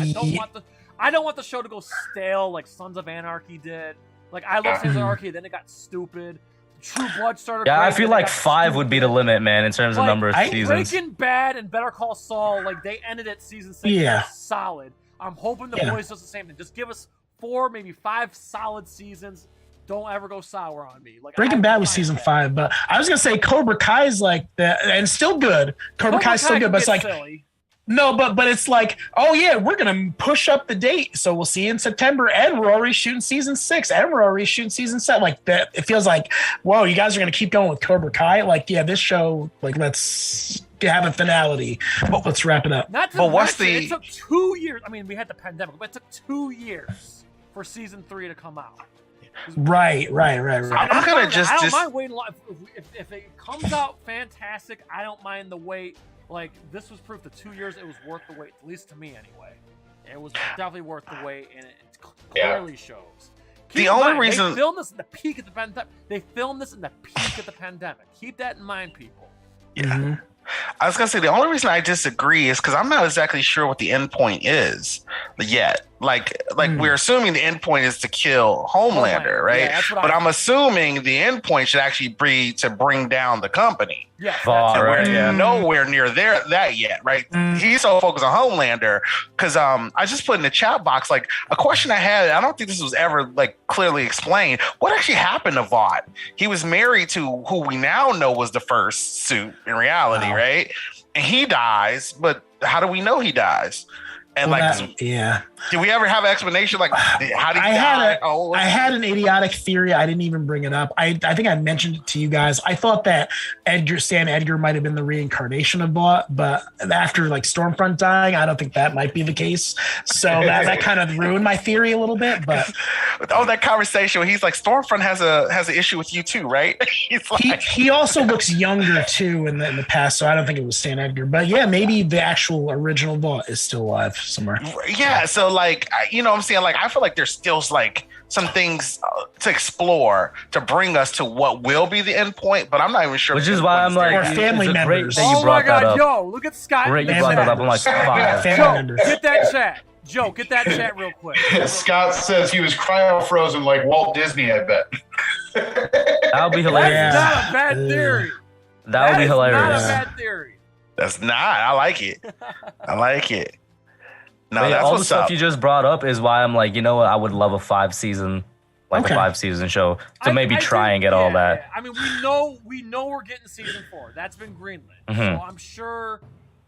I don't want the show to go stale like Sons of Anarchy did. Like, I love Sons of Anarchy, then it got stupid. True Blood started. Yeah, great, I feel like 5 would be the limit, man, in terms of number of seasons. Breaking Bad and Better Call Saul, like they ended at season 6. Yeah. Solid. I'm hoping the boys does the same thing. Just give us 4, maybe 5 solid seasons. Don't ever go sour on me. Like Breaking Bad was season 5, but I was gonna say Cobra Kai's like that, and still good. Cobra Kai's still good, but it's like silly. no, but it's like, oh yeah, we're gonna push up the date, so we'll see you in September, and we're already shooting season 6, and we're already shooting season 7. Like that, it feels like, whoa, you guys are gonna keep going with Cobra Kai. Like, yeah, this show, like, let's have a finality. Let's wrap it up. Not to mention, it took 2 years. I mean, we had the pandemic, but it took 2 years for season 3 to come out. Right. I'm gonna just. I don't mind waiting. If it comes out fantastic, I don't mind the wait. Like, this was proof that 2 years it was worth the wait, at least to me anyway. It was definitely worth the wait, and it clearly shows. Keep the only mind, reason they filmed this in the peak of the pandemic. They filmed this in the peak of the pandemic. Keep that in mind, people. Yeah. Mm-hmm. I was gonna say the only reason I disagree is because I'm not exactly sure what the end point is yet. Like we're assuming the end point is to kill Homelander, right? Yeah, but I'm assuming the end point should actually be to bring down the company. Yeah, we're nowhere near that yet, right? He's so focused on Homelander because I just put in the chat box like a question I had. I don't think this was ever like clearly explained. What actually happened to Vought? He was married to who we now know was the first suit in reality, right? And he dies, but how do we know he dies? And did we ever have an explanation? Like, how did he die? I had an idiotic theory. I didn't even bring it up. I think I mentioned it to you guys. I thought that Stan Edgar might have been the reincarnation of Vought, but after like Stormfront dying, I don't think that might be the case. So that kind of ruined my theory a little bit. But that conversation where he's like, Stormfront has an issue with you too, right? He's like, he also looks younger too in the past, so I don't think it was Stan Edgar. But yeah, maybe the actual original Vought is still alive somewhere. Yeah, so like, you know what I'm saying? Like, I feel like there's still like some things to explore to bring us to what will be the end point, but I'm not even sure. Which is why I'm like, or family members. Oh my God, yo, look at Scott. Great, you brought that up. I'm like, 5. Joe, get that chat. Joe, get that chat real quick. Scott says he was cryo-frozen like Walt Disney, I bet. That would be hilarious. That's not a bad theory. That would be hilarious. Not a bad theory. That's not. I like it. I like it. No, that's all the stuff up. you just brought up is why I'm like, you know what? I would love a 5-season, a 5-season show to maybe try and get all that. Yeah. I mean, we know we're getting season 4. That's been greenlit. So I'm sure.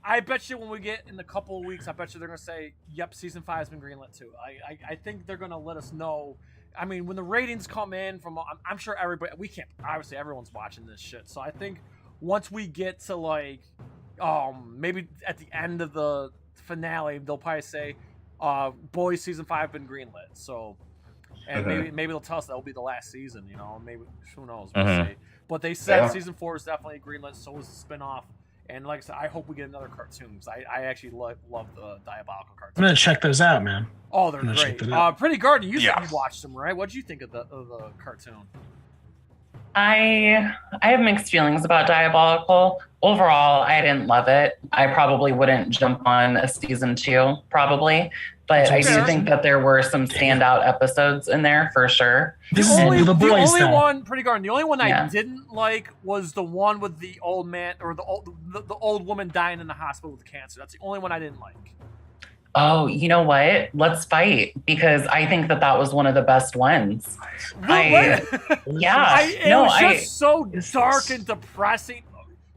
I bet you when we get in a couple of weeks, I bet you they're gonna say, "Yep, season 5 has been greenlit too." I think they're gonna let us know. I mean, when the ratings come in from, I'm sure everybody. We can't. Obviously, everyone's watching this shit. So I think once we get to like, maybe at the end of the finale, they'll probably say, "Boys, season 5 been greenlit." So, and maybe they'll tell us that will be the last season. You know, maybe who knows? We'll see. But they said season 4 is definitely greenlit. So is the spinoff. And like I said, I hope we get another cartoon because I actually love the Diabolical cartoon. I'm gonna check those out, man. Oh, they're great. Pretty Garden, you said you watched them, right? What did you think of the cartoon? I have mixed feelings about Diabolical. Overall, I didn't love it. I probably wouldn't jump on a season 2, probably. But I do think that there were some standout episodes in there for sure. The only one, Pretty Garden, the only one I didn't like was the one with the old man or the old woman dying in the hospital with cancer. That's the only one I didn't like. Oh, you know what? Let's fight because I think that was one of the best ones. It was just so dark and depressing.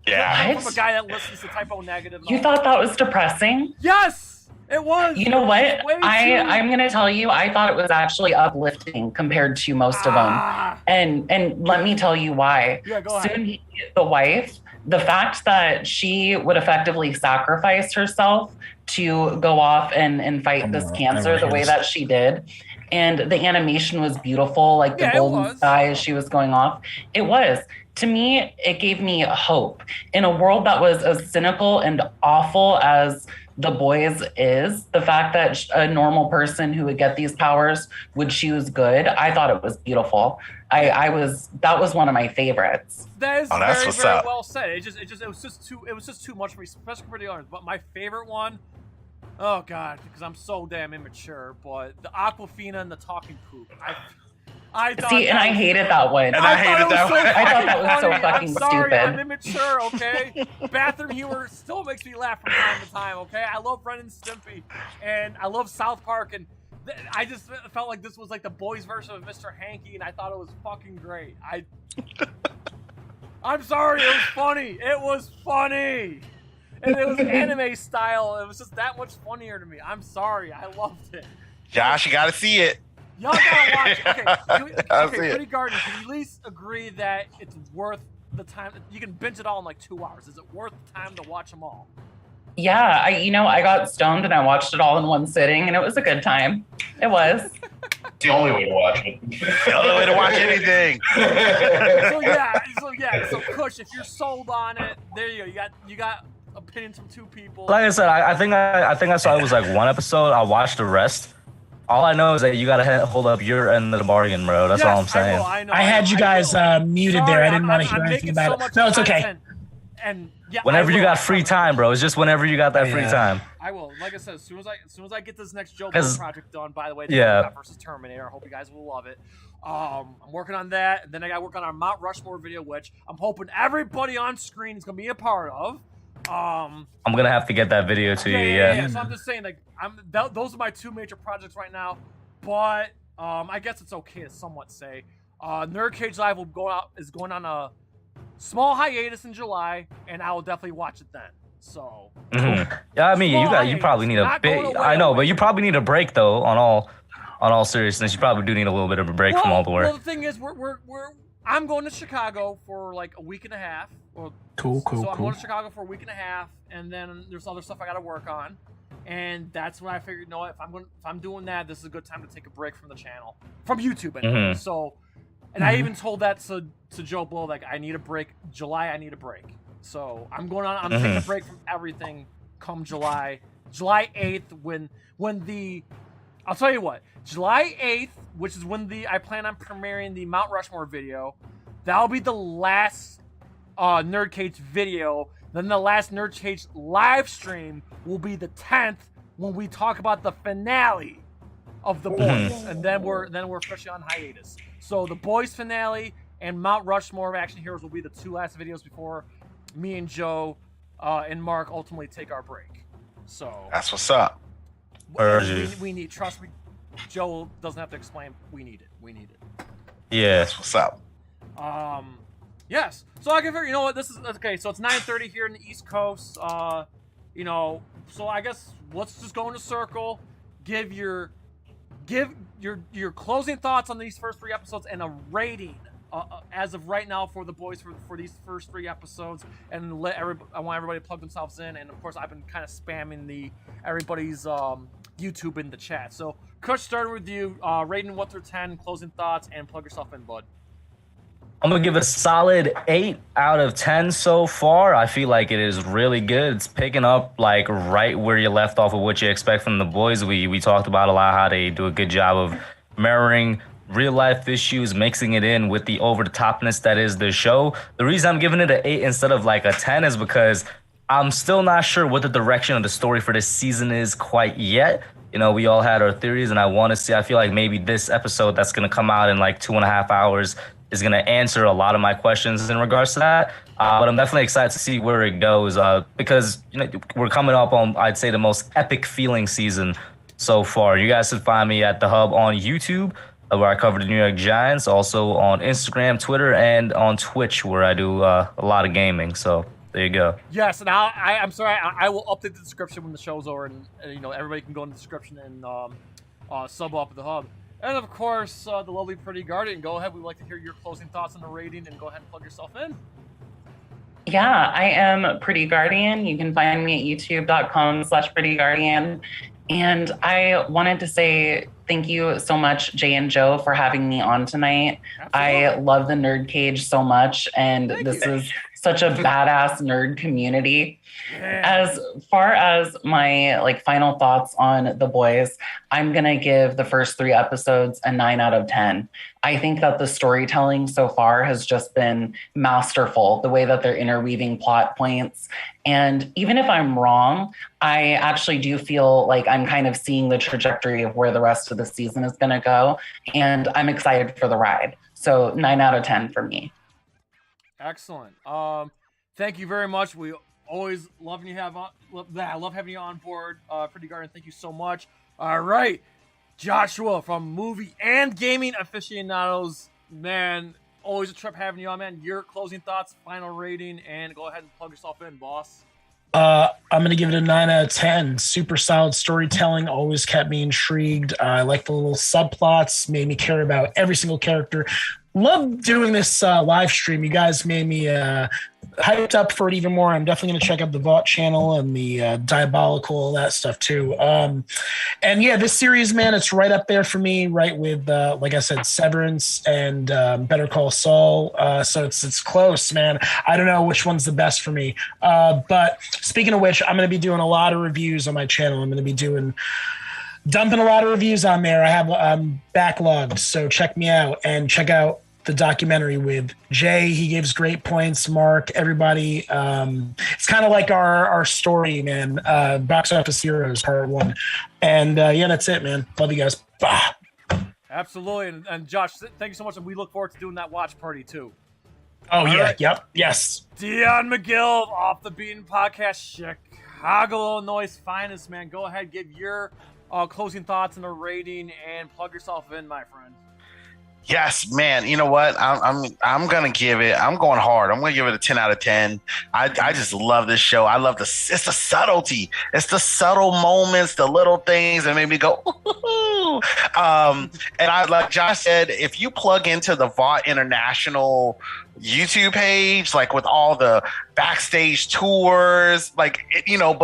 Yeah. From a guy that listens to Typo Negative. You thought that was depressing? Yes. It was. You know what? I'm gonna tell you, I thought it was actually uplifting compared to most of them, and let me tell you why. Yeah, go ahead. The wife, the fact that she would effectively sacrifice herself to go off and fight this cancer the way that she did. And the animation was beautiful, like the golden sky as she was going off. It was. To me, it gave me hope. In a world that was as cynical and awful as The Boys is, the fact that a normal person who would get these powers would choose good, I thought it was beautiful. That was one of my favorites. That is very well said. It was just too much for me, especially for the others. But my favorite one, oh god, because I'm so damn immature, but the Aquafina and the talking poop. I hated that one. And I hated that one. I thought that was so fucking stupid. I'm immature, okay? Bathroom humor still makes me laugh from time to time, okay? I love Ren and Stimpy, and I love South Park, and I just felt like this was like the boys' version of Mr. Hanky, and I thought it was fucking great. I'm sorry, it was funny. It was funny. And it was anime style. It was just that much funnier to me. I'm sorry. I loved it. Josh, you gotta see it. Y'all gotta watch it. Okay, Pretty Garden, can you at least agree that it's worth the time? You can binge it all in like 2 hours. Is it worth the time to watch them all? Yeah, I got stoned and I watched it all in one sitting, and it was a good time. It was. It's the only way to watch it. The only way to watch anything. So Kush, if you're sold on it, there you go. You got opinions from 2 people. Like I said, I think I saw it was like 1 episode. I watched the rest. All I know is that you gotta hold up your end of the bargain, bro. That's all I'm saying. I had you guys muted there. I didn't want to hear anything about it. No, it's okay. And yeah, whenever you got free time, bro. It's just whenever you got that free time. I will. Like I said, as soon as I get this next Joe Blow project done, by the way, the Robocop versus Terminator. I hope you guys will love it. I'm working on that, and then I got to work on our Mount Rushmore video, which I'm hoping everybody on screen is gonna be a part of. I'm gonna have to get that video to you. Yeah. So I'm just saying, like, those are my 2 major projects right now. But I guess it's okay to somewhat say, NerdCage Live is going on a small hiatus in July, and I will definitely watch it then. So. Mm-hmm. Yeah, I mean, you probably need a bit. I know, but you probably need a break though. On all seriousness, you probably do need a little bit of a break from all the work. Well, the thing is, I'm going to Chicago for like a week and a half. Cool. So I'm going to Chicago for a week and a half, and then there's other stuff I got to work on, and that's when I figured, you know what, if I'm doing that, this is a good time to take a break from the channel, from YouTube anyway. Mm-hmm. So, and I even told that to Joe Blow, like, I need a break. July, I need a break. So I'm taking a break from everything come July 8th I'll tell you what, July 8th, which is when I plan on premiering the Mount Rushmore video, that'll be the last NerdCage video. Then the last NerdCage live stream will be the 10th, when we talk about the finale of The Boys, and then we're officially on hiatus. So The Boys finale and Mount Rushmore of Action Heroes will be the 2 last videos before me and Joe and Mark ultimately take our break. So that's what's up. We need, trust me, Joe doesn't have to explain. We need it. Yeah, that's what's up. Yes. So I can figure, you know what, this is okay. So it's 9:30 here in the East Coast. So I guess let's just go in a circle. Give your closing thoughts on these first 3 episodes and a rating as of right now for The Boys for these first 3 episodes, and I want everybody to plug themselves in, and of course I've been kind of spamming everybody's YouTube in the chat. So Kush, starting with you, rating 1 through 10, closing thoughts, and plug yourself in, bud. I'm gonna give it a solid 8 out of 10 so far. I feel like it is really good. It's picking up like right where you left off of what you expect from The Boys. We talked about a lot how they do a good job of mirroring real life issues, mixing it in with the over the topness that is the show. The reason I'm giving it an 8 instead of like a 10 is because I'm still not sure what the direction of the story for this season is quite yet. You know, we all had our theories, and I feel like maybe this episode that's gonna come out in like 2.5 hours is going to answer a lot of my questions in regards to that. But I'm definitely excited to see where it goes because we're coming up on, I'd say, the most epic feeling season so far. You guys can find me at The Hub on YouTube, where I cover the New York Giants, also on Instagram, Twitter, and on Twitch, where I do a lot of gaming. So There you go. Yes, and I'm sorry. I will update the description when the show's over, and everybody can go in the description and sub up at the hub. And of course, the lovely Pretty Guardian. Go ahead. We'd like to hear your closing thoughts on the rating, and go ahead and plug yourself in. Yeah, I am Pretty Guardian. You can find me at youtube.com/prettyguardian. And I wanted to say thank you so much, Jay and Joe, for having me on tonight. Absolutely. I love the Nerd Cage so much, and this is such a badass nerd community. Yeah. As far as my final thoughts on The Boys, I'm gonna give the first 3 episodes a 9 out of 10. I think that the storytelling so far has just been masterful, the way that they're interweaving plot points. And even if I'm wrong, I actually do feel like I'm kind of seeing the trajectory of where the rest of the season is gonna go. And I'm excited for the ride. So 9 out of 10 for me. Excellent. Thank you very much. We always love having you on board, Pretty Guardian. Thank you so much. All right, Joshua from Movie and Gaming Aficionados. Man, always a trip having you on, man. Your closing thoughts, final rating, and go ahead and plug yourself in, boss. I'm going to give it a 9 out of 10. Super solid storytelling. Always kept me intrigued. I like the little subplots. Made me care about every single character. Love doing this live stream. You guys made me hyped up for it even more. I'm definitely going to check out the Vault channel and the Diabolical, all that stuff too. And yeah, this series, man, it's right up there for me, right with, like I said, Severance and Better Call Saul. So it's close, man. I don't know which one's the best for me. But speaking of which, I'm going to be doing a lot of reviews on my channel. I'm going to be dumping a lot of reviews on there. I have backlogged, so check me out and check out the documentary with Jay. He gives great points. Mark, everybody. It's kind of like our story, man. Box Office Heroes Part 1. And yeah, that's it, man. Love you guys. Bah. Absolutely. And Josh, thank you so much. And we look forward to doing that watch party too. Oh, all yeah. Right. Yep. Yes. Dion McGill, Off the Beaten Podcast, Chicago, Illinois' finest, man. Go ahead, give your closing thoughts and a rating and plug yourself in, my friend. Yes, man. You know what? I'm gonna give it. I'm going hard. I'm gonna give it a 10 out of 10. I just love this show. I love it's the subtlety. It's the subtle moments, the little things that make me go. Ooh. And I, like Josh said, if you plug into the Vought International YouTube page, like with all the backstage tours, but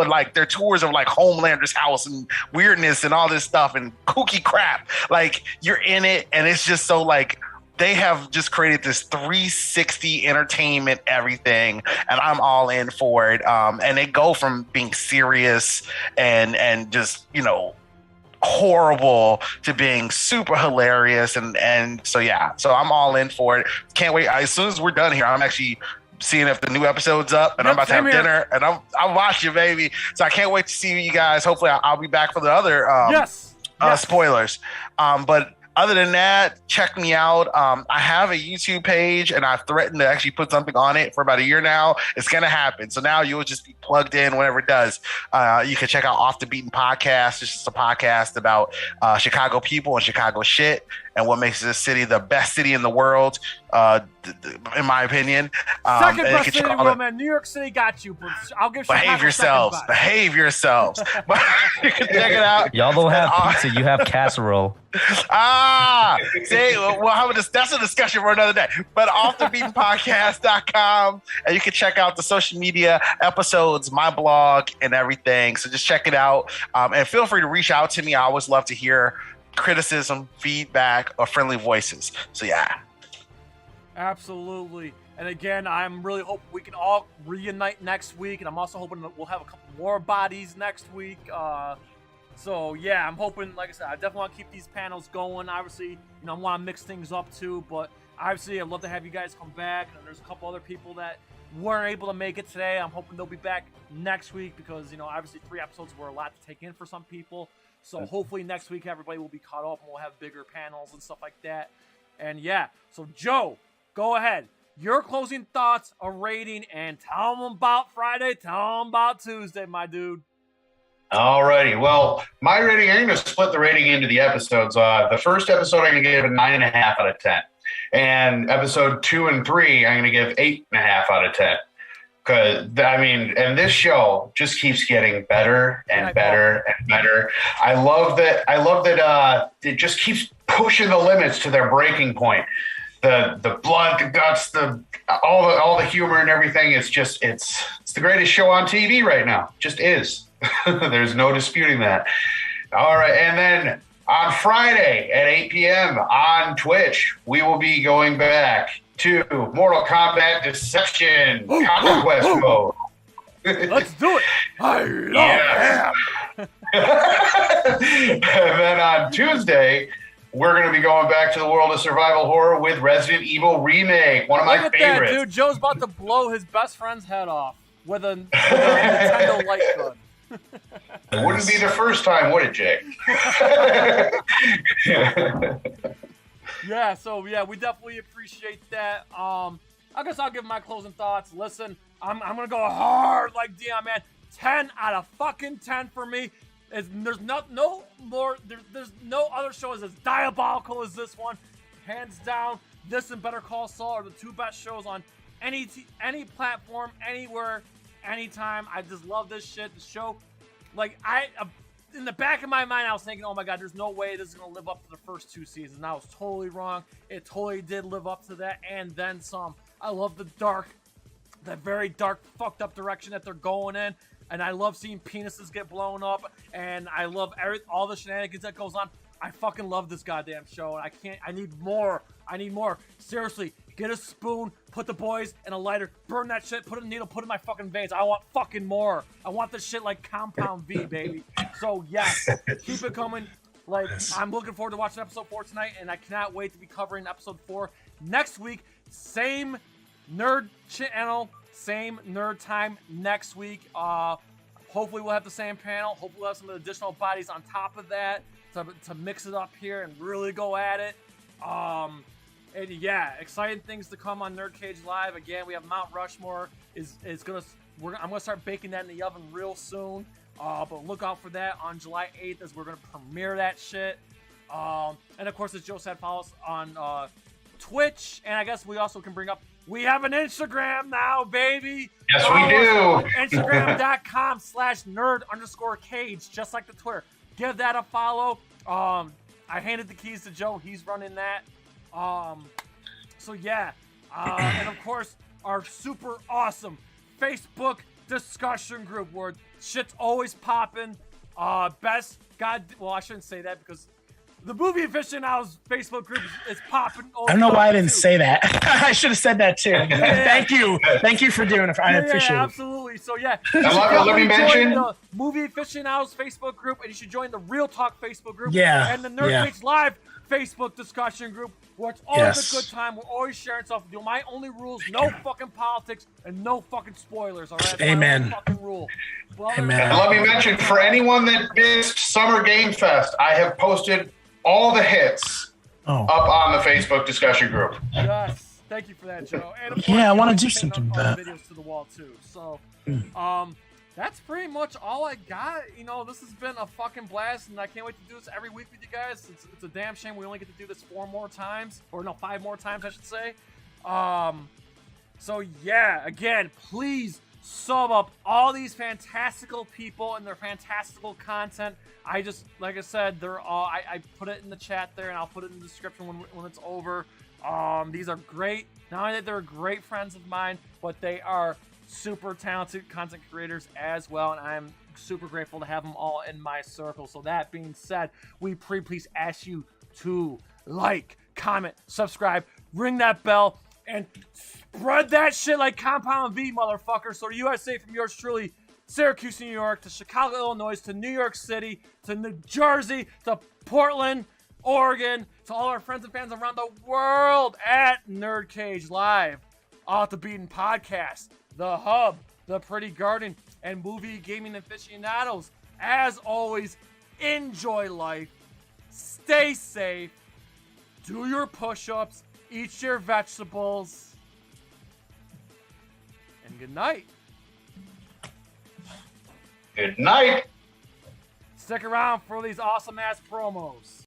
like their tours of like Homelander's house and weirdness and all this stuff and kooky crap, like you're in it and it's just so like they have just created this 360 entertainment everything, and I'm all in for it. And they go from being serious and just horrible to being super hilarious, and so I'm all in for it. Can't wait. As soon as we're done here, I'm actually seeing if the new episode's up, and I'm about to have dinner, and I'm watching, baby. So I can't wait to see you guys. Hopefully I'll be back for the other spoilers. But other than that, check me out. I have a YouTube page, and I've threatened to actually put something on it for about a year now. It's going to happen. So now you'll just be plugged in whenever it does. You can check out Off the Beaten Podcast. It's just a podcast about Chicago people and Chicago shit and what makes this city the best city in the world, in my opinion. Second best city in the world, man. New York City got you, but I'll give Behave yourselves. Behave yourselves. But you can check it out. Y'all don't have pizza. You have casserole. See, that's a discussion for another day. But offthebeatenpodcast.com, and you can check out the social media episodes, my blog, and everything. So just check it out, and feel free to reach out to me. I always love to hear criticism, feedback, or friendly voices. So yeah, absolutely. And again, I'm really hoping we can all reunite next week, and I'm also hoping that we'll have a couple more bodies next week. So yeah, I'm hoping, like I said, I definitely want to keep these panels going. Obviously, I want to mix things up too, but obviously I'd love to have you guys come back. And there's a couple other people that weren't able to make it today. I'm hoping they'll be back next week because, obviously 3 episodes were a lot to take in for some people. So hopefully next week everybody will be caught up and we'll have bigger panels and stuff like that. And yeah, so Joe, go ahead. Your closing thoughts, a rating, and tell them about Friday, tell them about Tuesday, my dude. Alrighty. Well, my rating, I'm going to split the rating into the episodes. The first episode, I'm going to give a 9.5 out of 10. And episode 2 and 3, I'm going to give 8.5 out of 10. Because, I mean, and this show just keeps getting better and better and better. I love that it just keeps pushing the limits to their breaking point. The blood, the guts, all the humor and everything. It's the greatest show on TV right now. Just is. There's no disputing that. All right, and then on Friday at 8 p.m. on Twitch, we will be going back to Mortal Kombat Deception Conquest Mode. Let's do it. I love And then on Tuesday, we're going to be going back to the world of survival horror with Resident Evil Remake, one of my favorites. That, dude. Joe's about to blow his best friend's head off with a Nintendo light gun. It wouldn't be the first time, would it, Jake? Yeah, so we definitely appreciate that. I guess I'll give my closing thoughts. Listen, I'm gonna go hard like Dion, man. 10 out of fucking 10 for me. There's no other show as diabolical as this one. Hands down, this and Better Call Saul are the two best shows on any platform, anywhere, anytime. I just love this shit. The show, like in the back of my mind, I was thinking, oh my God, there's no way this is going to live up to the first two seasons. And I was totally wrong. It totally did live up to that and then some. I love that very dark, fucked up direction that they're going in. And I love seeing penises get blown up. And I love all the shenanigans that goes on. I fucking love this goddamn show. And I need more. Seriously, get a spoon, put the boys in a lighter, burn that shit, put a needle, put it in my fucking veins. I want fucking more. I want this shit like Compound V, baby. So yes, keep it coming. Like, I'm looking forward to watching episode 4 tonight, and I cannot wait to be covering episode 4 next week. Same nerd channel, same nerd time next week. Hopefully we'll have the same panel. Hopefully we'll have some additional bodies on top of that to mix it up here and really go at it. And yeah, exciting things to come on NerdCage Live. Again, we have Mount Rushmore I'm gonna start baking that in the oven real soon. But look out for that on July 8th as we're gonna premiere that shit. And of course, as Joe said, follow us on Twitch. And I guess we also can bring up, we have an Instagram now, baby. Yes, we do. Instagram.com/nerd_cage, just like the Twitter. Give that a follow. I handed the keys to Joe. He's running that. So yeah. And of course, our super awesome Facebook discussion group where shit's always popping. I shouldn't say that because the Movie Aficionados Facebook group is popping. I don't know why I didn't say that. I should have said that too. Yeah. Thank you for doing it. I appreciate it. Absolutely. So yeah, let me mention the Movie Aficionados Facebook group, and you should join the Real Talk Facebook group. Yeah. And the NerdCage Live Facebook discussion group, where it's always a good time. We're always sharing stuff. My only rules: no fucking politics and no fucking spoilers. All right. Amen. Fucking rule. Amen. And let me mention, for anyone that missed Summer Game Fest, I have posted all the hits up on the Facebook discussion group. Yes, thank you for that, Joe. And of course, I want to do something with that. Videos to the wall too. So, that's pretty much all I got. This has been a fucking blast, and I can't wait to do this every week with you guys. It's a damn shame we only get to do this 5 more times, I should say. So yeah, again, please sub up all these fantastical people and their fantastical content. Like I said, they're all, I put it in the chat there, and I'll put it in the description when it's over. These are great. Not only that they're great friends of mine, but they are super talented content creators as well, and I'm super grateful to have them all in my circle. So that being said, we please ask you to like, comment, subscribe, ring that bell, and spread that shit like Compound V, motherfucker. So the USA from yours truly, Syracuse, New York, to Chicago, Illinois, to New York City, to New Jersey, to Portland, Oregon, to all our friends and fans around the world at NerdCage Live, Off the Beaten Podcast, The Hub, The Pretty Garden, and Movie Gaming Aficionados. As always, enjoy life, stay safe, do your push-ups, eat your vegetables, and good night. Good night. Stick around for these awesome-ass promos.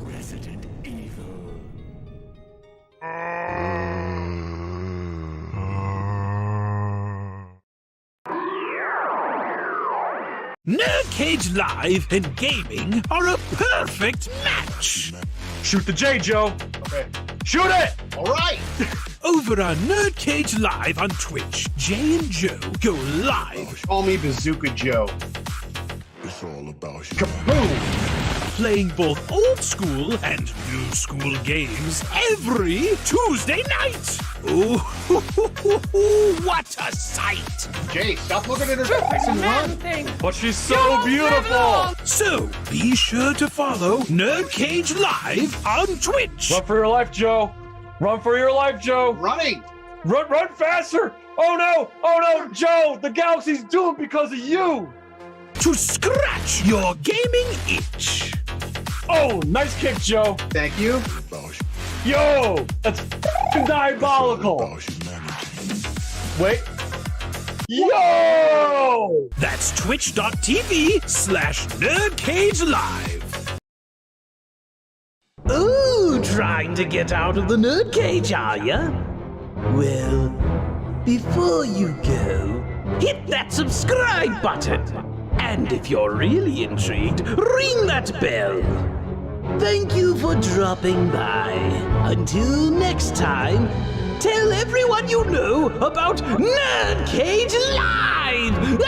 Resident Evil. NerdCage Live and gaming are a perfect match. Shoot the J, Joe. Okay. Shoot it! All right. Over on NerdCage Live on Twitch, Jay and Joe go live. Call me Bazooka Joe. It's all about you. Kaboom! Playing both old school and new school games every Tuesday night. Ooh, what a sight! Jay, stop looking at her face and run. But she's so beautiful. So be sure to follow NerdCage Live on Twitch. Run for your life, Joe. Run for your life, Joe. Running. Run faster. Oh no, Joe. The galaxy's doomed because of you. To scratch your gaming itch. Oh, nice kick, Joe. Thank you. Yo, that's diabolical. Wait. Yo! That's twitch.tv/NerdCage Live. Ooh, trying to get out of the NerdCage, are ya? Well, before you go, hit that subscribe button. And if you're really intrigued, ring that bell. Thank you for dropping by. Until next time, tell everyone you know about NerdCage Live!